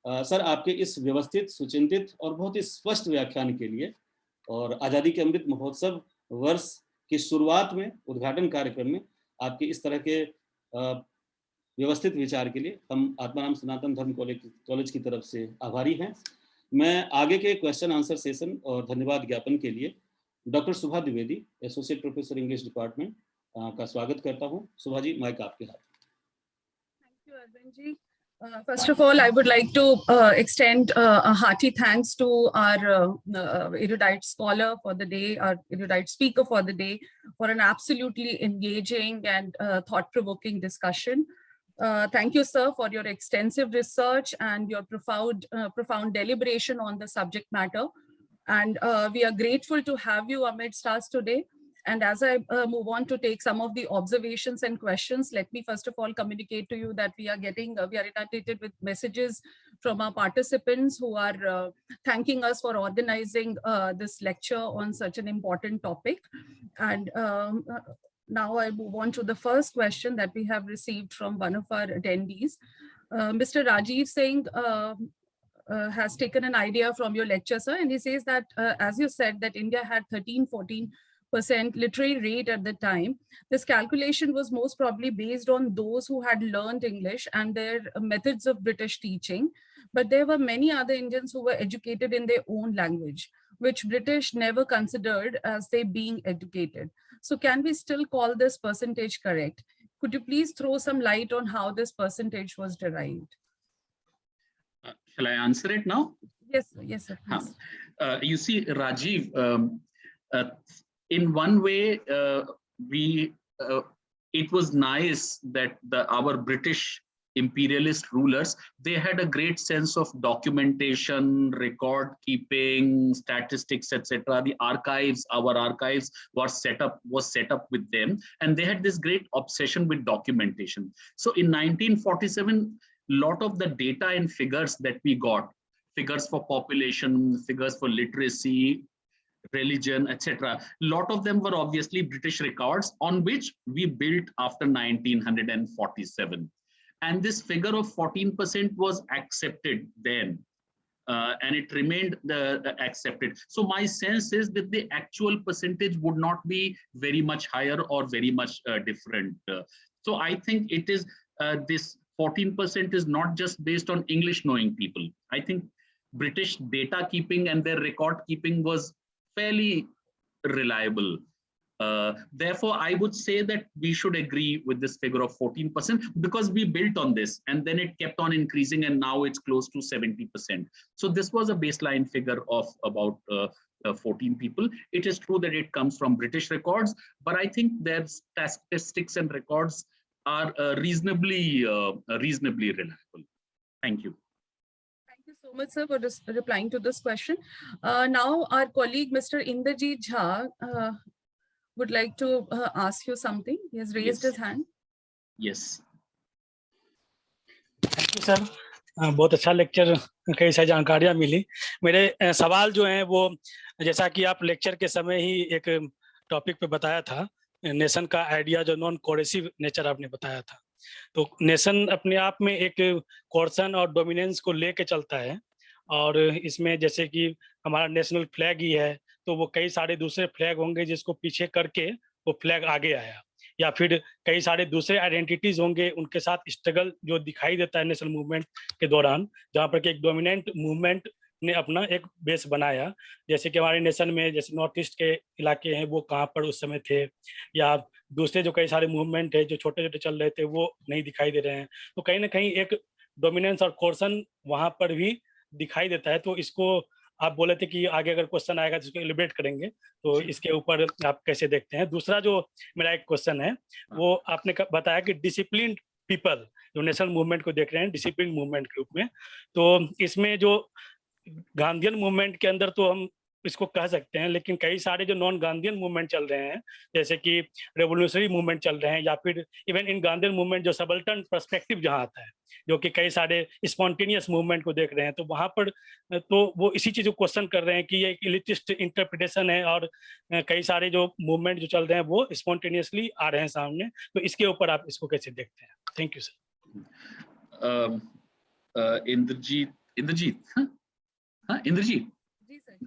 सर, आपके इस व्यवस्थित, सुचिंतित और बहुत ही स्पष्ट व्याख्यान के लिए और आज़ादी के अमृत महोत्सव वर्ष की शुरुआत में उद्घाटन कार्यक्रम में आपके इस तरह के व्यवस्थित विचार के लिए हम आत्माराम सनातन धर्म कॉलेज की तरफ से आभारी हैं। मैं आगे के क्वेश्चन आंसर सेशन और धन्यवाद ज्ञापन के लिए doctor Subha Dwivedi, associate professor English department का स्वागत करता हूँ। सुभा जी, माइक आपके हाथ। Thank you Arvind ji. First of all, I would like to extend a hearty thanks to our erudite scholar for the day, our erudite speaker for the day, for an absolutely engaging and thought-provoking discussion. Thank you, sir, for your extensive research and your profound deliberation on the subject matter. And we are grateful to have you amidst us today. And as I move on to take some of the observations and questions, let me first of all communicate to you that we are inundated with messages from our participants who are thanking us for organizing this lecture on such an important topic. And now I move on to the first question that we have received from one of our attendees. Mr. Rajiv Singh has taken an idea from your lecture, sir, and he says that, as you said, that India had 13-14% literary rate at the time. This calculation was most probably based on those who had learned English and their methods of British teaching, but there were many other Indians who were educated in their own language, which British never considered as they being educated. So can we still call this percentage correct? Could you please throw some light on how this percentage was derived? Shall I answer it now? Yes, sir. Yes, sir. Please. You see, Rajiv, in one way, it was nice that our British imperialist rulers, they had a great sense of documentation, record keeping, statistics, etc. The archives, our archives was set up with them, and they had this great obsession with documentation. So in 1947, lot of the data and figures that we got, figures for population, figures for literacy, religion, etc. Lot of them were obviously British records on which we built after 1947. And this figure of 14% was accepted then, and it remained accepted. So my sense is that the actual percentage would not be very much higher or very much different. So I think it is this 14% is not just based on English knowing people. I think British data keeping and their record keeping was fairly reliable. Therefore, I would say that we should agree with this figure of 14% because we built on this and then it kept on increasing and now it's close to 70%. So this was a baseline figure of about 14 people. It is true that it comes from British records, but I think their statistics and records are reasonably reliable. Thank you. Thank you so much, sir, for replying to this question. Now, our colleague, Mr. Inderjeet Jha, would like to ask you something. He has raised his hand. Yes. Thank you sir, बहुत अच्छा lecture, कई सारी जानकारियां मिली। मेरे सवाल जो हैं वो, जैसा कि आप लेक्चर के समय ही एक टॉपिक पे बताया था, नेशन का आइडिया जो नॉन कोहेसिव नेचर आपने बताया था, तो नेशन अपने आप में एक कोर्सन और डोमिनेंस को लेके चलता है, और इसमें जैसे कि हमारा नेशनल फ्लैग ही है तो वो कई सारे दूसरे फ्लैग होंगे जिसको पीछे करके वो फ्लैग आगे आया, या फिर कई सारे दूसरे आइडेंटिटीज होंगे, उनके साथ स्ट्रगल जो दिखाई देता है नेशनल मूवमेंट के दौरान, जहाँ पर कि एक डोमिनेंट मूवमेंट ने अपना एक बेस बनाया। जैसे कि हमारे नेशन में जैसे नॉर्थ ईस्ट के इलाके हैं वो कहाँ पर उस समय थे, या दूसरे जो कई सारे मूवमेंट है जो छोटे छोटे चल रहे थे वो नहीं दिखाई दे रहे हैं, तो कहीं ना कहीं एक डोमिनेंस और कोर्सन वहाँ पर भी दिखाई देता है। तो इसको आप बोले थे कि आगे अगर क्वेश्चन आएगा तो इसको एलिब्रेट करेंगे, तो इसके ऊपर आप कैसे देखते हैं। दूसरा जो मेरा एक क्वेश्चन है वो आपने बताया कि डिसिप्लिन पीपल जो नेशनल मूवमेंट को देख रहे हैं डिसिप्लिन मूवमेंट के रूप में, तो इसमें जो गांधीयन मूवमेंट के अंदर तो हम इसको कह सकते हैं, लेकिन कई सारे जो नॉन गांधीयन मूवमेंट चल रहे हैं जैसे कि रेवोल्यूशनरी मूवमेंट चल रहे हैं, या फिर इवन इन गांधीयन मूवमेंट जो सबल्टन पर्सपेक्टिव जहाँ आता है, जो कि कई सारे स्पॉन्टेनियस मूवमेंट को देख रहे हैं, तो वहाँ पर तो वो इसी चीज़ को क्वेश्चन कर रहे हैं कि ये एक इलिटिस्ट इंटरप्रिटेशन है और कई सारे जो मूवमेंट जो चल रहे हैं वो स्पॉन्टेनियसली आ रहे हैं सामने, तो इसके ऊपर आप इसको कैसे देखते हैं। Thank you sir. इंद्रजीत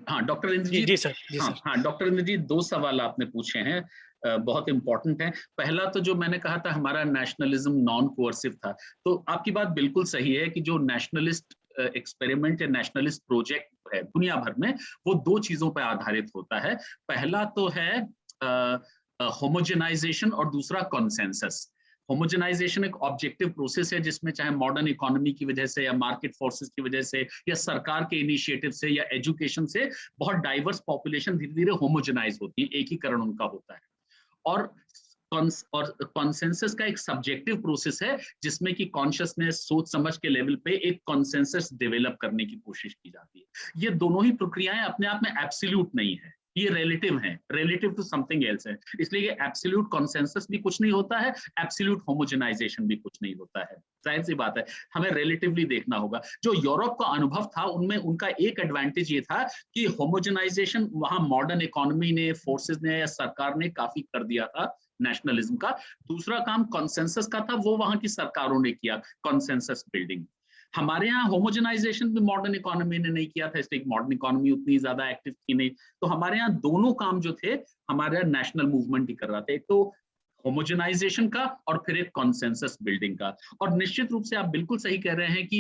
हाँ, डॉक्टर इंद्रजीत जी सर। हाँ, डॉक्टर इंद्रजीत, दो सवाल आपने पूछे हैं, बहुत इंपॉर्टेंट है। पहला तो जो मैंने कहा था हमारा नेशनलिज्म नॉन कोर्सिव था, तो आपकी बात बिल्कुल सही है कि जो नेशनलिस्ट एक्सपेरिमेंट या नेशनलिस्ट प्रोजेक्ट है दुनिया भर में वो दो चीजों पर आधारित होता है। पहला तो है होमोजेनाइजेशन और दूसरा कॉन्सेंसस। होमोजेनाइजेशन एक ऑब्जेक्टिव प्रोसेस है जिसमें चाहे मॉडर्न इकोनॉमी की वजह से या मार्केट फोर्सेस की वजह से या सरकार के इनिशिएटिव से या एजुकेशन से बहुत डाइवर्स पॉपुलेशन धीरे धीरे होमोजेनाइज होती है, एकीकरण उनका होता है। और कॉन्सेंसस का एक सब्जेक्टिव प्रोसेस है जिसमें कि कॉन्शियसनेस सोच समझ के लेवल पे एक कॉन्सेंसस डेवलप करने की कोशिश की जाती है। ये दोनों ही प्रक्रियाएं अपने आप में एब्सोल्यूट नहीं है, ये रिलेटिव है, रिलेटिव टू समथिंग एल्स है। इसलिए ये एब्सोल्यूट कॉन्सेंसस भी कुछ नहीं होता है, एब्सोल्यूट होमोजेनाइजेशन भी कुछ नहीं होता है। जाहिर सी बात है, हमें रिलेटिवली देखना होगा। जो यूरोप का अनुभव था उनमें उनका एक एडवांटेज ये था कि होमोजेनाइजेशन वहां मॉडर्न इकोनॉमी ने, फोर्सेस ने या सरकार ने काफी कर दिया था नेशनलिज्म का। दूसरा काम कॉन्सेंसस का था, वो वहां की सरकारों ने किया, कॉन्सेंसस बिल्डिंग। हमारे यहाँ होमोजेनाइजेशन भी मॉडर्न इकोनॉमी ने नहीं किया था, इसलिए मॉडर्न इकोनॉमी उतनी ज्यादा एक्टिव थी नहीं। तो हमारे यहाँ दोनों काम जो थे हमारे नेशनल मूवमेंट ही कर रहा था, एक तो होमोजेनाइजेशन का और फिर एक कॉन्सेंसस बिल्डिंग का। और निश्चित रूप से आप बिल्कुल सही कह रहे हैं कि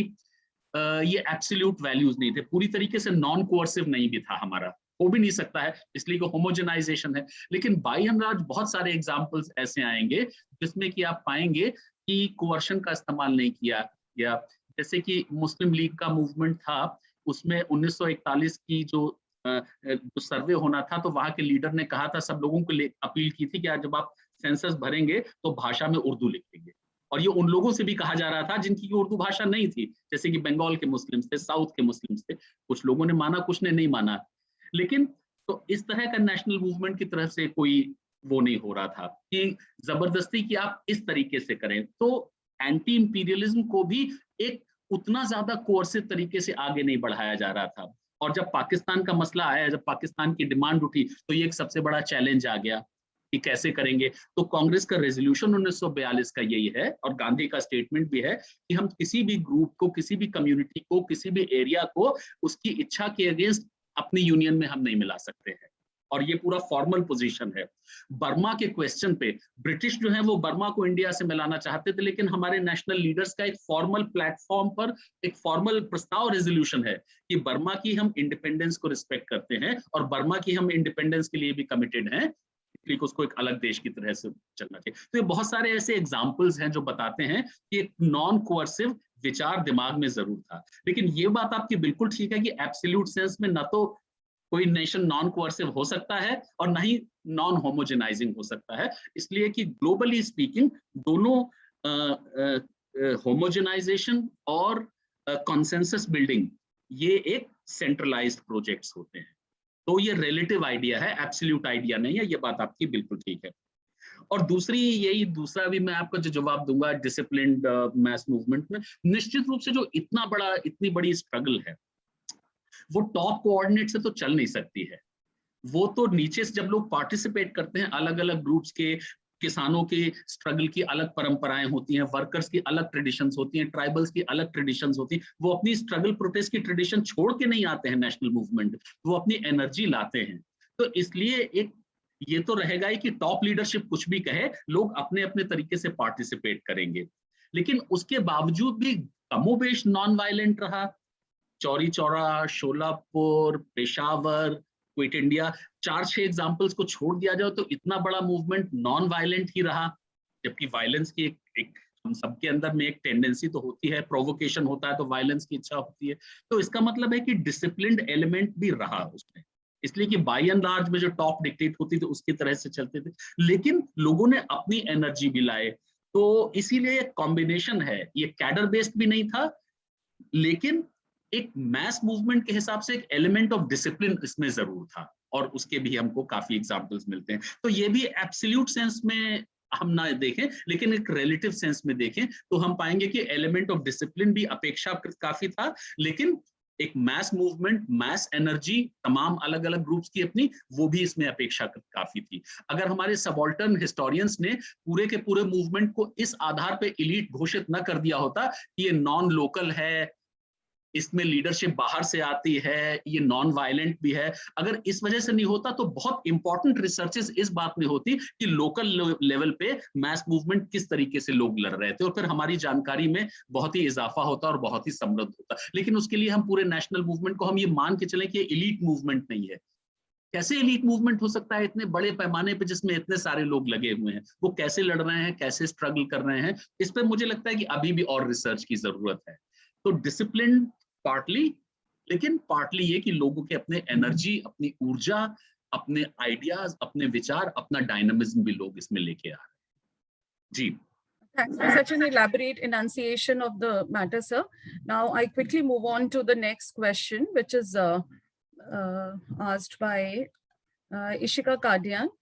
ये एब्सोल्यूट वैल्यूज नहीं थे, पूरी तरीके से नॉन कोअर्सिव नहीं भी था हमारा, हो भी नहीं सकता है, इसलिए कि होमोजेनाइजेशन है। लेकिन बाई एंड लार्ज बहुत सारे एग्जांपल्स ऐसे आएंगे जिसमें कि आप पाएंगे कि कोअर्शन का इस्तेमाल नहीं किया गया। जैसे कि मुस्लिम लीग का मूवमेंट था, उसमें 1941 की जो सर्वे होना था, तो वहां के लीडर ने कहा था, सब लोगों को अपील की थी कि जब आप सेंसस भरेंगे तो भाषा में उर्दू लिखेंगे। और ये उन लोगों से भी कहा जा रहा था जिनकी उर्दू भाषा नहीं थी, जैसे कि बंगाल के मुस्लिम्स थे, साउथ के मुस्लिम्स थे। कुछ लोगों ने माना, कुछ ने नहीं माना। लेकिन तो इस तरह का नेशनल मूवमेंट की तरफ से कोई वो नहीं हो रहा था कि जबरदस्ती कि आप इस तरीके से करें। तो एंटी इंपीरियलिज्म को भी एक उतना ज्यादा कोर्सिव तरीके से आगे नहीं बढ़ाया जा रहा था। और जब पाकिस्तान का मसला आया, जब पाकिस्तान की डिमांड उठी, तो ये एक सबसे बड़ा चैलेंज आ गया कि कैसे करेंगे। तो कांग्रेस का रेजोल्यूशन 1942 का यही है, और गांधी का स्टेटमेंट भी है कि हम किसी भी ग्रुप को, किसी भी कम्युनिटी को, किसी भी एरिया को उसकी इच्छा के अगेंस्ट अपनी यूनियन में हम नहीं मिला सकते हैं। और ये पूरा फॉर्मल पोजीशन है। बर्मा के क्वेश्चन पे ब्रिटिश जो है वो बर्मा को इंडिया से मिलाना चाहते थे, लेकिन हमारे नेशनल लीडर्स का एक फॉर्मल प्लेटफॉर्म पर एक फॉर्मल प्रस्ताव, रेजोल्यूशन है कि बर्मा की हम इंडिपेंडेंस को रिस्पेक्ट करते हैं और बर्मा की हम इंडिपेंडेंस के लिए भी कमिटेड हैं, इसलिए उसको एक अलग देश की तरह से चलना चाहिए। तो ये बहुत सारे ऐसे एग्जाम्पल्स हैं जो बताते हैं कि एक नॉन कोअर्सिव विचार दिमाग में जरूर था। लेकिन ये बात आपकी बिल्कुल ठीक है कि एब्सोल्यूट सेंस में ना तो कोई नेशन नॉन कोअर्सिव हो सकता है और ना ही नॉन होमोजेनाइजिंग हो सकता है, इसलिए कि ग्लोबली स्पीकिंग दोनों होमोजेनाइजेशन और कंसेंसस बिल्डिंग ये एक सेंट्रलाइज्ड प्रोजेक्ट्स होते हैं। तो ये रिलेटिव आइडिया है, एब्सोल्यूट आइडिया नहीं है, ये बात आपकी बिल्कुल ठीक है। और दूसरा भी मैं आपको जो जवाब दूंगा डिसिप्लिन्ड मैस मूवमेंट में, निश्चित रूप से जो इतनी बड़ी स्ट्रगल है वो टॉप कोऑर्डिनेट से तो चल नहीं सकती है। वो तो नीचे से जब लोग पार्टिसिपेट करते हैं, अलग अलग ग्रुप्स के, किसानों के स्ट्रगल की अलग परंपराएं होती हैं, वर्कर्स की अलग ट्रेडिशंस होती हैं, ट्राइबल्स की अलग ट्रेडिशंस होती हैं। वो अपनी स्ट्रगल प्रोटेस्ट की ट्रेडिशन छोड़ के नहीं आते हैं नेशनल मूवमेंट, वो अपनी एनर्जी लाते हैं। तो इसलिए ये तो रहेगा ही कि टॉप लीडरशिप कुछ भी कहे, लोग अपने अपने तरीके से पार्टिसिपेट करेंगे। लेकिन उसके बावजूद भी कमोबेश नॉन वायलेंट रहा। Chauri Chaura, Sholapur, Peshawar, quit India, 4-6 examples को छोड़ दिया जाए तो इतना बड़ा मूवमेंट नॉन वायलेंट ही रहा। जबकि वायलेंस की एक हम सबके अंदर में एक टेंडेंसी तो होती है, प्रोवोकेशन होता है तो वायलेंस की इच्छा होती है। तो इसका मतलब है कि डिसिप्लिन्ड एलिमेंट भी रहा उसमें, इसलिए कि बाई एंड लार्ज में जो टॉप डिक्टेट होती थी उसकी तरह से चलते थे, लेकिन लोगों ने अपनी एनर्जी भी लाए। तो इसीलिए कॉम्बिनेशन है, ये कैडर बेस्ड भी नहीं था, लेकिन एक मैस मूवमेंट के हिसाब से एक एलिमेंट ऑफ डिसिप्लिन इसमें जरूर था, और उसके भी हमको काफी एग्जांपल्स मिलते हैं। तो ये भी एब्सोल्यूट सेंस में हम ना देखें, लेकिन एक रिलेटिव सेंस में देखें तो हम पाएंगे कि एलिमेंट ऑफ डिसिप्लिन भी अपेक्षाकृत काफी था, लेकिन एक मैस मूवमेंट, मैस एनर्जी, तमाम अलग अलग ग्रुप्स की अपनी, वो भी इसमें अपेक्षाकृत काफी थी। अगर हमारे सबॉल्टर्न हिस्टोरियंस ने पूरे के पूरे मूवमेंट को इस आधार पे इलीट घोषित न कर दिया होता कि ये नॉन लोकल है, इसमें लीडरशिप बाहर से आती है, ये नॉन वायलेंट भी है, अगर इस वजह से नहीं होता तो बहुत इंपॉर्टेंट रिसर्चेस इस बात में होती कि लोकल लेवल पे मैस मूवमेंट किस तरीके से लोग लड़ रहे थे, और फिर हमारी जानकारी में बहुत ही इजाफा होता और बहुत ही समृद्ध होता। लेकिन उसके लिए हम पूरे नेशनल मूवमेंट को हम ये मान के चलें कि एलीट मूवमेंट नहीं है। कैसे एलीट मूवमेंट हो सकता है इतने बड़े पैमाने पे जिसमें इतने सारे लोग लगे हुए हैं? वो कैसे लड़ रहे हैं, कैसे स्ट्रगल कर रहे हैं, इस पर मुझे लगता है कि अभी भी और रिसर्च की जरूरत है। तो डिसिप्लिन पार्टली, लेकिन पार्टली ये कि लोगों के अपने एनर्जी, अपनी ऊर्जा, अपने आइडियाज, अपने विचार, अपना डायनामिज्म भी लोग इसमें लेके आ रहे हैं। जी। Thanks for such an elaborate enunciation of the matter, sir. Now I quickly move on to the next question, which is asked by Ishika Kadian.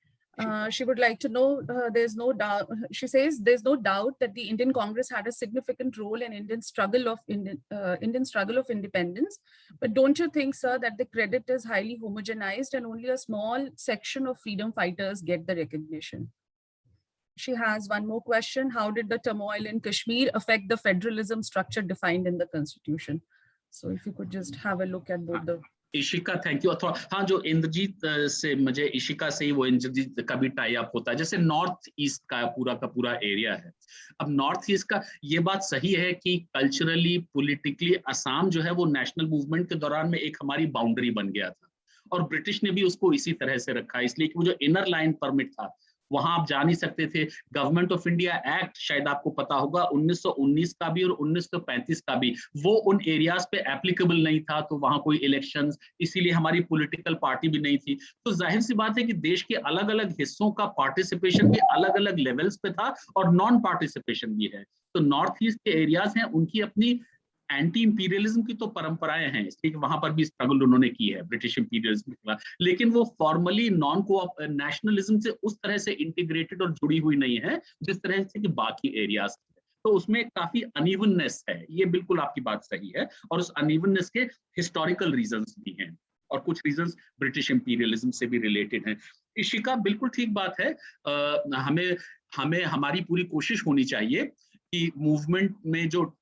She would like to know, there's no doubt, she says there's no doubt that the Indian Congress had a significant role in Indian struggle of independence. But don't you think, sir, that the credit is highly homogenized and only a small section of freedom fighters get the recognition? she has one more question. How did the turmoil in Kashmir affect the federalism structure defined in the constitution? So if you could just have a look at both the. Ishika, thank you. थोड़ा हाँ, जो इंद्रजीत से मुझे इशिका से ही वो इंद्रजीत का भी tie up होता है, जैसे नॉर्थ ईस्ट का पूरा एरिया है। अब नॉर्थ ईस्ट का ये बात सही है कि कल्चरली पॉलिटिकली असम जो है वो नेशनल मूवमेंट के दौरान में एक हमारी बाउंड्री बन गया था, और ब्रिटिश ने भी उसको इसी तरह से रखा, इसलिए कि वो जो इनर लाइन परमिट था वहां आप जा नहीं सकते थे। गवर्नमेंट ऑफ इंडिया एक्ट शायद आपको पता होगा 1919 का भी और 1935 का भी, वो उन एरियाज पे एप्लीकेबल नहीं था, तो वहां कोई इलेक्शंस, इसीलिए हमारी पॉलिटिकल पार्टी भी नहीं थी। तो जाहिर सी बात है कि देश के अलग अलग हिस्सों का पार्टिसिपेशन भी अलग अलग लेवल्स पे था और नॉन पार्टिसिपेशन भी है। तो नॉर्थ ईस्ट के एरियाज हैं, उनकी अपनी एंटी इंपीरियलिज्म की तो परंपराएं हैं, इसलिए वहां पर भी स्ट्रगल उन्होंने की है ब्रिटिश इंपीरियलिज्म के खिलाफ, लेकिन वो फॉर्मली नॉन को नेशनलिज्म से उस तरह से इंटीग्रेटेड और जुड़ी हुई नहीं है जिस तरह से कि बाकी एरियाज। तो उसमें काफी अनइवननेस है, ये बिल्कुल आपकी बात सही है, और उस अनइवननेस के हिस्टोरिकल रीजंस भी हैं और कुछ रीजंस ब्रिटिश इंपीरियलिज्म से भी रिलेटेड हैं। इशिका, बिल्कुल ठीक बात है। हमें हमारी पूरी कोशिश होनी चाहिए कि मूवमेंट में जो,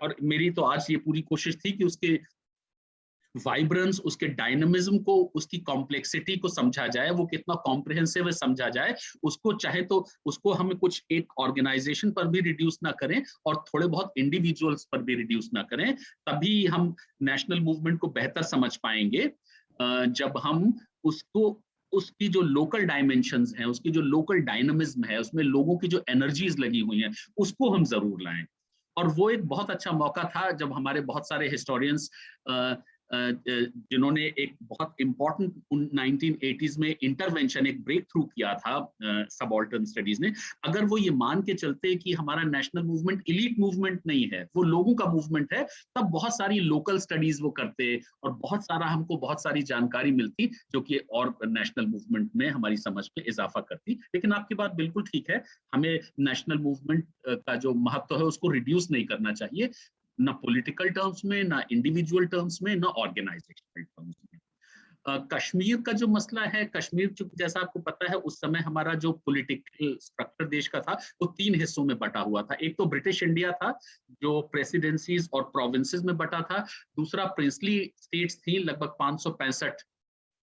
और मेरी तो आज ये पूरी कोशिश थी कि उसके वाइब्रेंस, उसके डायनामिज्म को, उसकी कॉम्प्लेक्सिटी को समझा जाए, वो कितना कॉम्प्रिहेंसिव है समझा जाए। उसको चाहे तो उसको हम कुछ एक ऑर्गेनाइजेशन पर भी रिड्यूस ना करें और थोड़े बहुत इंडिविजुअल्स पर भी रिड्यूस ना करें, तभी हम नेशनल मूवमेंट को बेहतर समझ पाएंगे। जब हम उसकी जो लोकल डायमेंशंस हैं, उसकी जो लोकल डायनामिज्म है, उसमें लोगों की जो एनर्जीज लगी हुई हैं, उसको हम जरूर लाएं। और वो एक बहुत अच्छा मौका था जब हमारे बहुत सारे हिस्टोरियंस जिन्होंने एक बहुत इंपॉर्टेंट 1980s में इंटरवेंशन, एक ब्रेक थ्रू किया था सबाल्टर्न स्टडीज ने, अगर वो ये मान के चलते कि हमारा नेशनल मूवमेंट इलीट मूवमेंट नहीं है, वो लोगों का मूवमेंट है, तब बहुत सारी लोकल स्टडीज वो करते और हमको बहुत सारी जानकारी मिलती जो कि और नेशनल मूवमेंट में हमारी समझ में इजाफा करती। लेकिन आपकी बात बिल्कुल ठीक है, हमें नेशनल मूवमेंट का जो महत्व है उसको रिड्यूस नहीं करना चाहिए, ना पॉलिटिकल टर्म्स में, ना इंडिविजुअल टर्म्स में, ना ऑर्गेनाइजेशनल टर्म्स में। कश्मीर का जो मसला है, कश्मीर जैसा आपको पता है उस समय हमारा जो पॉलिटिकल स्ट्रक्चर देश का था वो 3 हिस्सों में बटा हुआ था। एक तो ब्रिटिश इंडिया था जो प्रेसिडेंसीज और प्रोविंसेस में बटा था, दूसरा प्रिंसली स्टेट्स थी लगभग 565,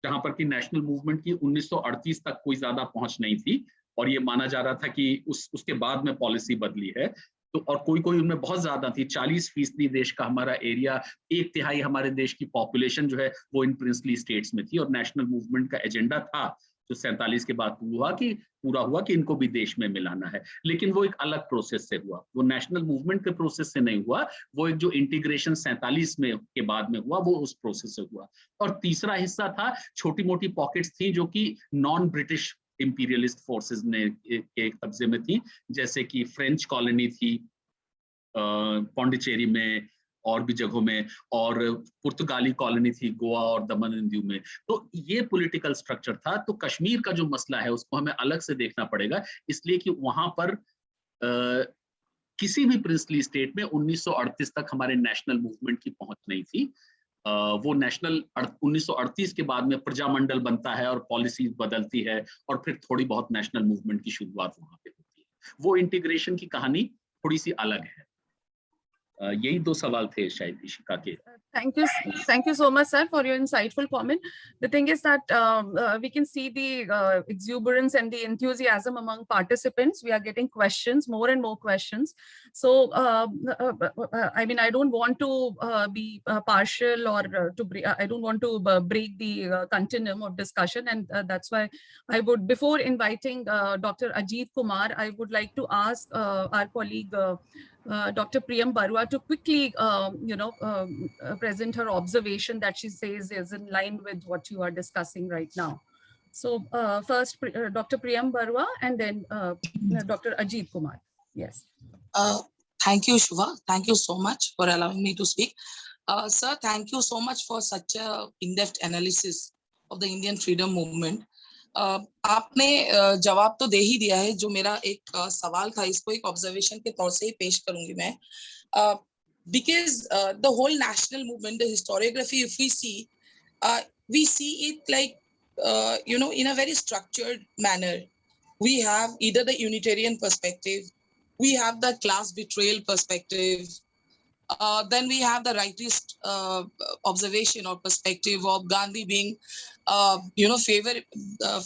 जहां पर कि नेशनल मूवमेंट की 1938 तक कोई ज्यादा पहुंच नहीं थी, और ये माना जा रहा था कि उसके बाद में पॉलिसी बदली है। तो और कोई उनमें बहुत ज्यादा थी, 40% देश का हमारा एरिया, 1/3 हमारे देश की पॉपुलेशन जो है वो इन प्रिंसली स्टेट्स में थी, और नेशनल मूवमेंट का एजेंडा था जो 47 के बाद पूरा हुआ कि इनको भी देश में मिलाना है। लेकिन वो एक अलग प्रोसेस से हुआ, वो नेशनल मूवमेंट के प्रोसेस से नहीं हुआ, वो एक जो इंटीग्रेशन 47 में के बाद में हुआ वो उस प्रोसेस से हुआ। और तीसरा हिस्सा था, छोटी मोटी पॉकेट्स थी जो कि नॉन ब्रिटिश इंपीरियलिस्ट फोर्सेस ने के कब्जे में थी, जैसे कि फ्रेंच कॉलोनी थी पौंडीचेरी में और भी जगहों में, और पुर्तगाली कॉलोनी थी गोवा और दमन एंड दीव में। तो ये पॉलिटिकल स्ट्रक्चर था। तो कश्मीर का जो मसला है उसको हमें अलग से देखना पड़ेगा, इसलिए कि वहां पर किसी भी प्रिंसली स्टेट में 1938 तक हमारे नेशनल मूवमेंट की पहुंच नहीं थी। वो नेशनल 1938 के बाद में प्रजामंडल बनता है और पॉलिसी बदलती है, और फिर थोड़ी बहुत नेशनल मूवमेंट की शुरुआत वहां पे होती है। वो इंटीग्रेशन की कहानी थोड़ी सी अलग है। यही 2 सवाल थे शायद इशिका के। Thank you so much, sir, for your insightful comment. The thing is that we can see the exuberance and the enthusiasm among participants. We are getting questions, more and more questions. So, I mean, I don't want to be partial or I don't want to break the continuum of discussion, and that's why I would, before inviting Dr. Ajit Kumar, I would like to ask our colleague Dr. Priyam Barua to quickly, present her observation that she says is in line with what you are discussing right now. So first, Dr. Priyam Barua, and then Dr. Ajit Kumar. Yes. Thank you, Shubha. Thank you so much for allowing me to speak. Sir, thank you so much for such a in-depth analysis of the Indian freedom movement. आपने जवाब तो दे ही दिया है। जो मेरा एक सवाल था, इसको एक ऑब्जर्वेशन के तौर से ही पेश करूंगी मैं। Because the whole national movement, the historiography, if we see it like, in a very structured manner. we have either the Unitarian perspective, we have the class betrayal perspective, then we have the rightist observation or perspective of Gandhi being,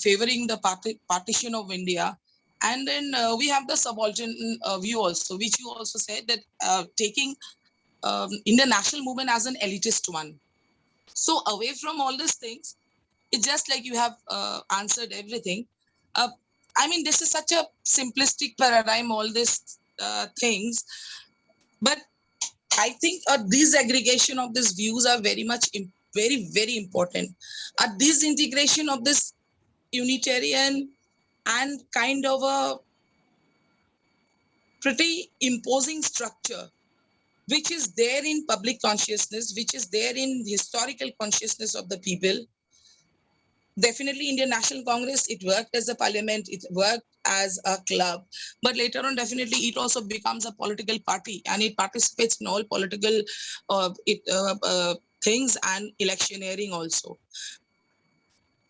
favoring the partition of India. And then we have the subaltern view also, which you also said that taking Indian national movement as an elitist one. So away from all these things, it's just like you have answered everything. I mean, this is such a simplistic paradigm, all these things, but I think a disaggregation of these views are very much, very, very important. A disintegration of this Unitarian and kind of a pretty imposing structure, which is there in public consciousness, which is there in the historical consciousness of the people. Definitely Indian National Congress, it worked as a parliament, it worked as a club, but later on definitely it also becomes a political party and it participates in all political things and electioneering also.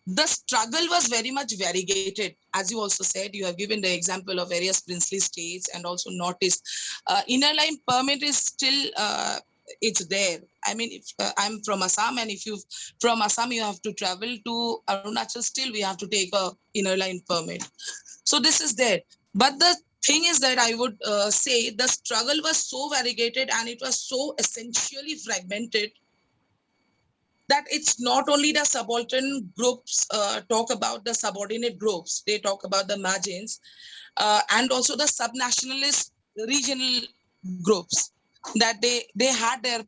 The struggle was very much variegated. As you also said, you have given the example of various princely states and also Northeast. Inner line permit is still, it's there. I mean, if I'm from Assam, and if you from Assam, you have to travel to Arunachal, still we have to take a inner line permit. So this is there. But the thing is that I would say the struggle was so variegated and it was so essentially fragmented that it's not only the subaltern groups talk about the subordinate groups, they talk about the margins, and also the subnationalist regional groups, that they had their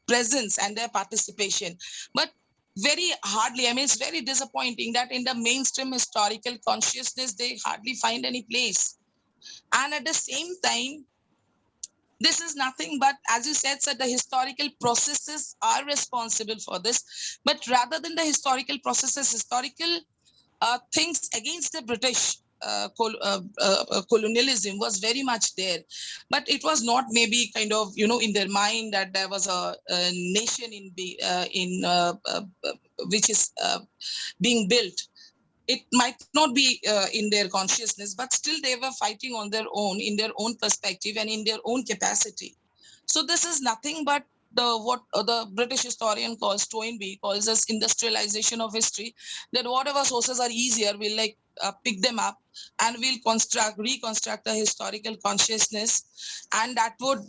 presence and their participation. But very hardly, I mean, it's very disappointing that in the mainstream historical consciousness, they hardly find any place. And at the same time, this is nothing but, as you said, sir, the historical processes are responsible for this. But rather than the historical processes, historical things against the British colonialism was very much there. But it was not maybe kind of, in their mind that there was a nation which is being built. It might not be in their consciousness, but still they were fighting on their own, in their own perspective and in their own capacity. So this is nothing but what the British historian Toynbee calls as industrialization of history, that whatever sources are easier, we'll pick them up and we'll reconstruct a historical consciousness, and that would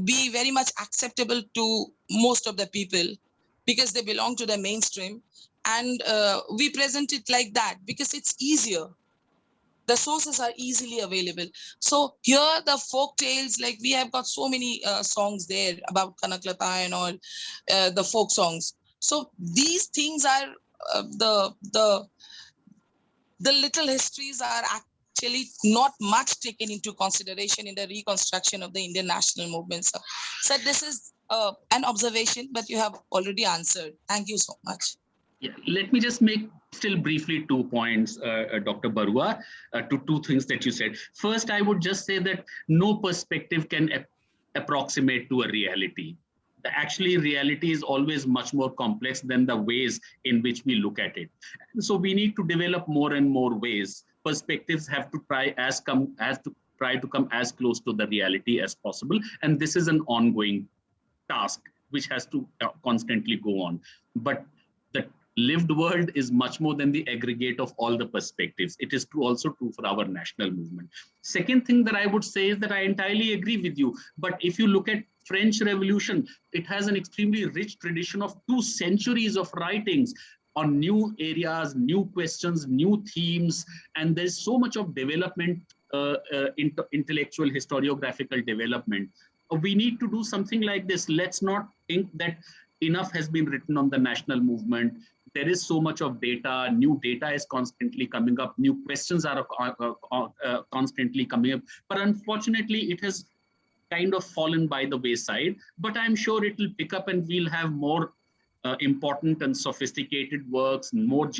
be very much acceptable to most of the people because they belong to the mainstream. And we present it like that because it's easier. The sources are easily available. So here the folk tales, like we have got so many songs there about Kanaklata and all the folk songs. So these things are the little histories are actually not much taken into consideration in the reconstruction of the Indian national movement. So this is an observation, but you have already answered. Thank you so much. Yeah, let me just make still briefly 2 points, Dr. Barua, to 2 things that you said. First, I would just say that no perspective can approximate to a reality. Actually, reality is always much more complex than the ways in which we look at it. So we need to develop more and more ways. Perspectives have to try to come as close to the reality as possible. And this is an ongoing task which has to constantly go on. But the lived world is much more than the aggregate of all the perspectives. It is also true for our national movement. Second thing that I would say is that I entirely agree with you. But if you look at French Revolution, it has an extremely rich tradition of 2 centuries of writings on new areas, new questions, new themes, and there's so much of development, intellectual historiographical development. We need to do something like this. Let's not think that enough has been written on the national movement. There is so much of data, new data is constantly coming up, new questions are constantly coming up. But unfortunately, it has kind of fallen by the wayside. But I'm sure it will pick up and we'll have more important and sophisticated works, more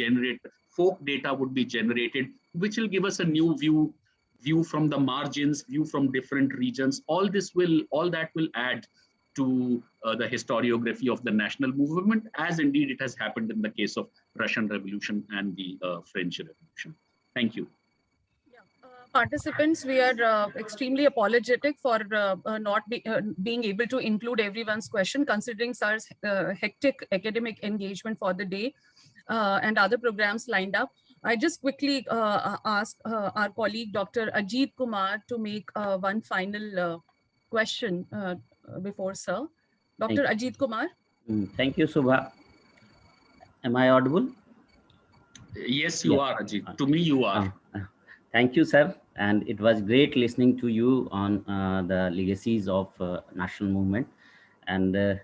folk data would be generated, which will give us a new view from the margins, view from different regions. All that will add to the historiography of the national movement, as indeed it has happened in the case of Russian Revolution and the French Revolution. Thank you. participants, we are extremely apologetic for not being able to include everyone's question, considering Sir's hectic academic engagement for the day and other programs lined up. I just quickly ask our colleague, Dr. Ajit Kumar, to make one final question before Sir. Dr. Ajit Kumar. Thank you, Subha. Am I audible? Yes, you are, Ajit. To me, you are. Thank you, sir. And it was great listening to you on the legacies of national movement. And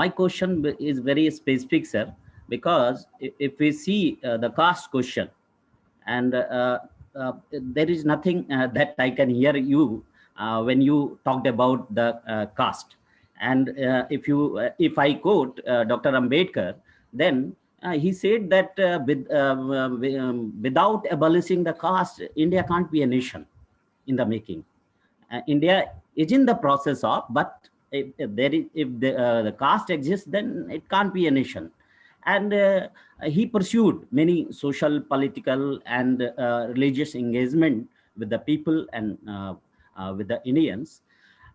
my question is very specific, sir, because if we see the caste question, and there is nothing that I can hear you when you talked about the caste. And if I quote Dr. Ambedkar, then he said that without abolishing the caste, India can't be a nation in the making. India is in the process of, but if the caste exists, then it can't be a nation. And he pursued many social, political, and religious engagement with the people and with the Indians.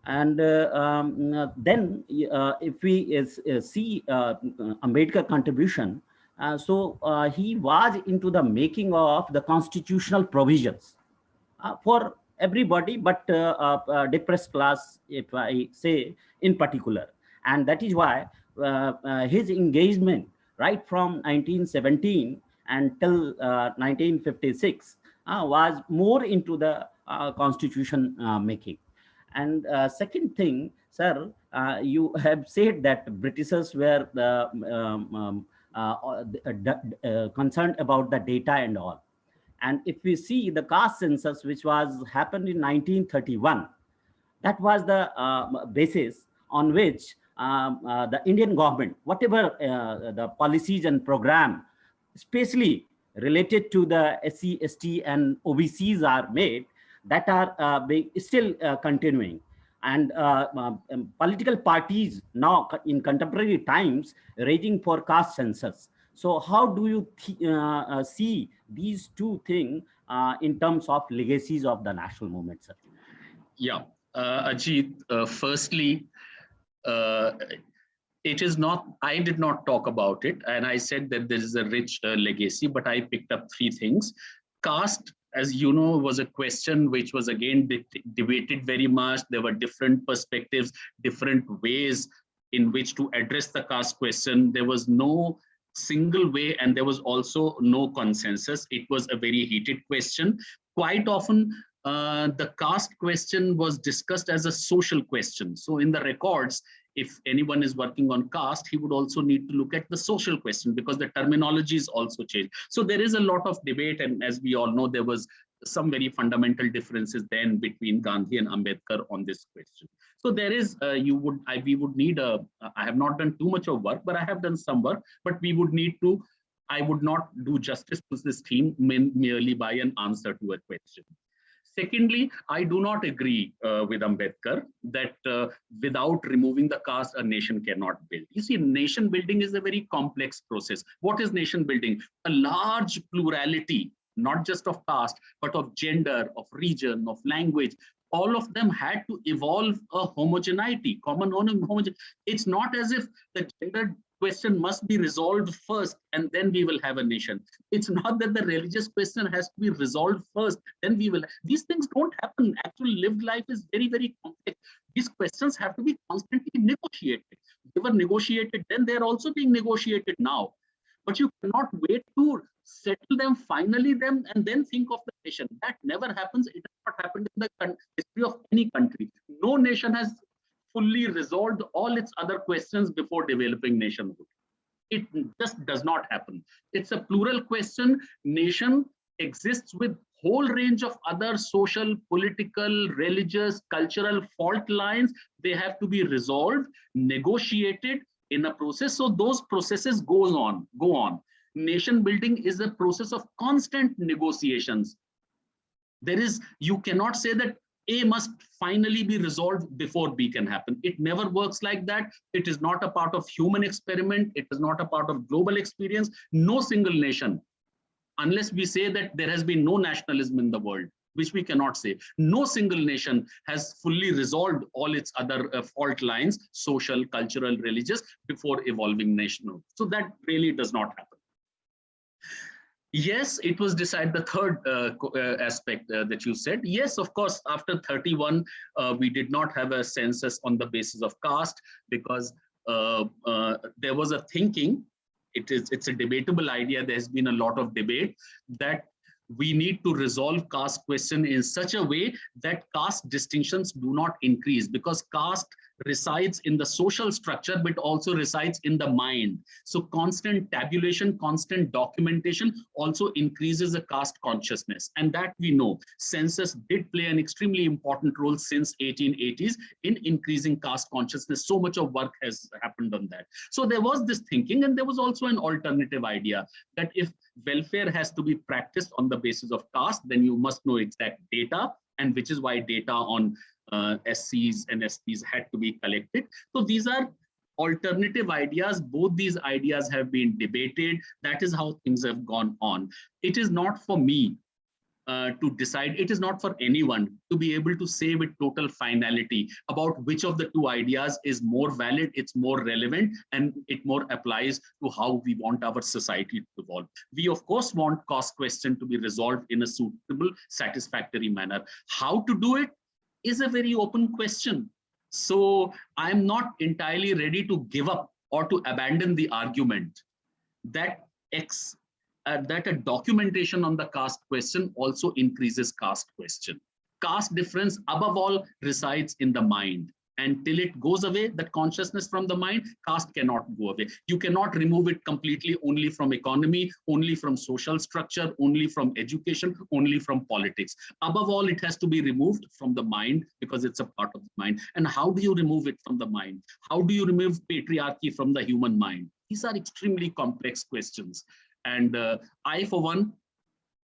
And then if we see Ambedkar contribution, so he was into the making of the constitutional provisions for everybody, but depressed class, if I say in particular. And that is why his engagement right from 1917 until 1956 was more into the constitution making. And second thing, sir, you have said that Britishers were concerned about the data and all. And if we see the caste census, which was happened in 1931, that was the basis on which the Indian government, whatever the policies and program, especially related to the SC, ST, and OBCs are made, that are still continuing. And political parties now in contemporary times raging for caste census. So how do you see these two things in terms of legacies of the national movement, sir? Yeah, Ajit, firstly, it is not, I did not talk about it, and I said that there is a rich legacy, but I picked up three things. Caste, as you know, was a question which was again debated very much. There were different perspectives, different ways in which to address the caste question. There was no single way, and there was also no consensus. It was a very heated question. Quite often, the caste question was discussed as a social question. So in the records, if anyone is working on caste, he would also need to look at the social question because the terminology is also changed. So there is a lot of debate, and as we all know, there was some very fundamental differences then between Gandhi and Ambedkar on this question. So there is, we would need I have not done too much of work, but I have done some work, but we would need to, I would not do justice to this theme merely by an answer to a question. Secondly, I do not agree with Ambedkar that without removing the caste, a nation cannot build. You see, nation building is a very complex process. What is nation building? A large plurality, not just of caste, but of gender, of region, of language. All of them had to evolve a homogeneity, common homogeneity. It's not as if the gender question must be resolved first and then we will have a nation. It's not that the religious question has to be resolved first, then we will. These things don't happen. Actual lived life is very, very complex. These questions have to be constantly negotiated. They were negotiated then, they're also being negotiated now. But you cannot wait to settle them finally and then think of the nation. That never happens. It has not happened in the history of any country. No nation has fully resolved all its other questions before developing nationhood. It just does not happen. It's a plural question. Nation exists with whole range of other social, political, religious, cultural fault lines. They have to be resolved, negotiated in a process. So those processes go on. Nation building is a process of constant negotiations. You cannot say that A must finally be resolved before B can happen. It never works like that. It is not a part of human experiment. It is not a part of global experience. No single nation, unless we say that there has been no nationalism in the world, which we cannot say. No single nation has fully resolved all its other fault lines, social, cultural, religious, before evolving national. So that really does not happen. Yes, it was decided, the third aspect that you said. Yes, of course, after 31, we did not have a census on the basis of caste, because there was a thinking, it's a debatable idea, there's been a lot of debate, that we need to resolve caste question in such a way that caste distinctions do not increase, because caste resides in the social structure, but also resides in the mind. So constant tabulation, constant documentation also increases the caste consciousness. And that we know. Census did play an extremely important role since 1880s in increasing caste consciousness. So much of work has happened on that. So there was this thinking, and there was also an alternative idea that if welfare has to be practiced on the basis of caste, then you must know exact data, and which is why data on SCs and STs had to be collected. So these are alternative ideas. Both these ideas have been debated. That is how things have gone on. It is not for me to decide. It is not for anyone to be able to say with total finality about which of the two ideas is more valid, it's more relevant, and it more applies to how we want our society to evolve. We, of course, want caste question to be resolved in a suitable, satisfactory manner. How to do it is a very open question. So I'm not entirely ready to give up or to abandon the argument that that a documentation on the caste question also increases caste question. Caste difference, above all, resides in the mind. And till it goes away, that consciousness from the mind, caste cannot go away. You cannot remove it completely only from economy, only from social structure, only from education, only from politics. Above all, it has to be removed from the mind because it's a part of the mind. And how do you remove it from the mind? How do you remove patriarchy from the human mind? These are extremely complex questions. And I, for one,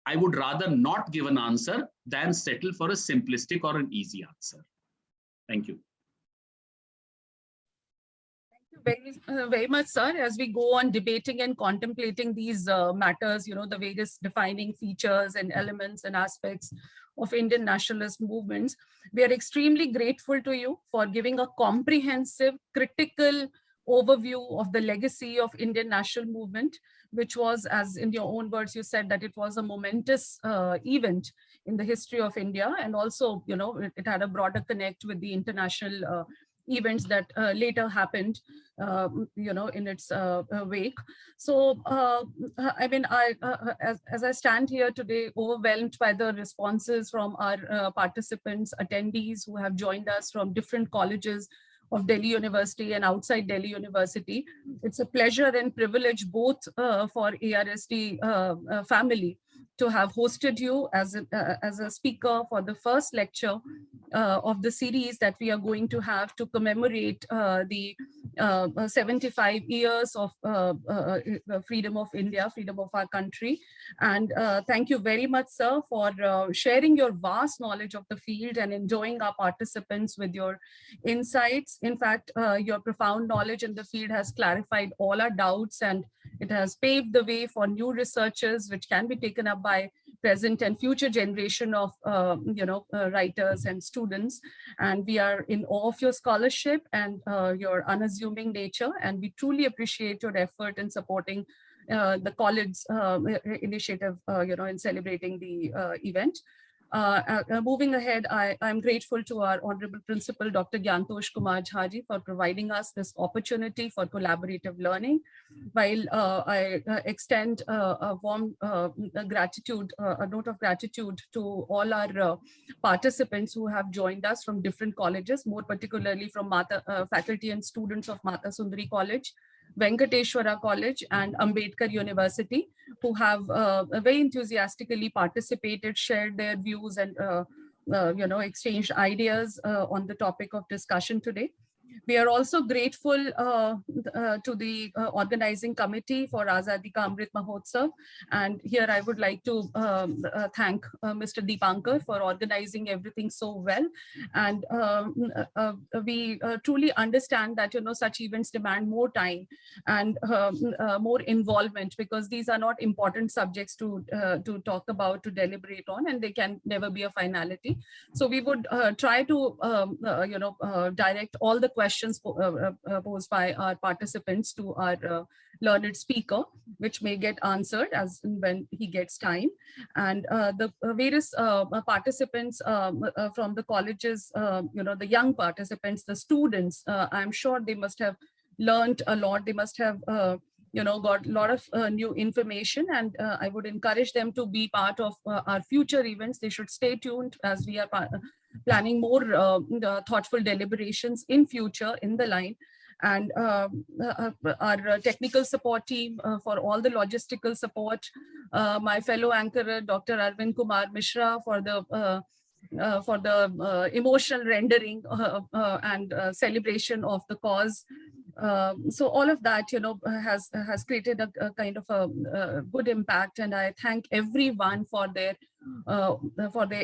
I would rather not give an answer than settle for a simplistic or an easy answer. Thank you. Very much, sir. As we go on debating and contemplating these matters, you know, the various defining features and elements and aspects of Indian nationalist movements, we are extremely grateful to you for giving a comprehensive, critical overview of the legacy of Indian national movement, which was, as in your own words, you said that it was a momentous event in the history of India. And also, you know, it had a broader connect with the international events that later happened, you know, in its wake. So, I mean, as I stand here today, overwhelmed by the responses from our participants, attendees who have joined us from different colleges of Delhi University and outside Delhi University. It's a pleasure and privilege both for ARSD family to have hosted you as a speaker for the first lecture of the series that we are going to have to commemorate the 75 years of freedom of India, freedom of our country. And thank you very much, sir, for sharing your vast knowledge of the field and enjoying our participants with your insights. In fact, your profound knowledge in the field has clarified all our doubts, and it has paved the way for new researchers which can be taken up by present and future generation of writers and students. And we are in awe of your scholarship and your unassuming nature, and we truly appreciate your effort in supporting the college initiative in celebrating the event. Moving ahead, I'm grateful to our Honorable Principal, Dr. Gyantosh Kumar Jha for providing us this opportunity for collaborative learning. While I extend a warm gratitude, a note of gratitude to all our participants who have joined us from different colleges, more particularly from faculty and students of Mata Sundari College, Venkateshwara College and Ambedkar University, who have very enthusiastically participated, shared their views and exchanged ideas on the topic of discussion today. We are also grateful to the organizing committee for Azadi Ka Amrit Mahotsav. And here I would like to thank Mr. Deepankar for organizing everything so well. And we truly understand that, such events demand more time and more involvement, because these are not important subjects to talk about, to deliberate on, and they can never be a finality. So we would try to, direct all the questions posed by our participants to our learned speaker, which may get answered as and when he gets time. And the various participants from the colleges, the young participants, the students, I'm sure they must have learned a lot. They must have got a lot of new information, and I would encourage them to be part of our future events. They should stay tuned, as we are planning more thoughtful deliberations in future in the line. And our technical support team for all the logistical support, my fellow anchorer, Dr. Arvind Kumar Mishra, for the emotional rendering and celebration of the cause. So all of that, has created a kind of a good impact, and I thank everyone for their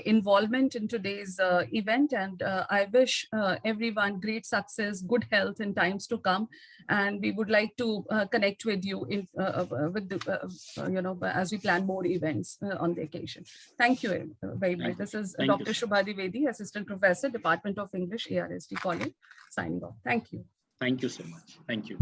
involvement in today's event. And I wish everyone great success, good health in times to come. And we would like to connect with you as we plan more events on the occasion. Thank you very much. This is Dr. Shubha Dwivedi, Assistant Professor, Department of English, ARSD College, signing off. Thank you. Thank you so much. Thank you.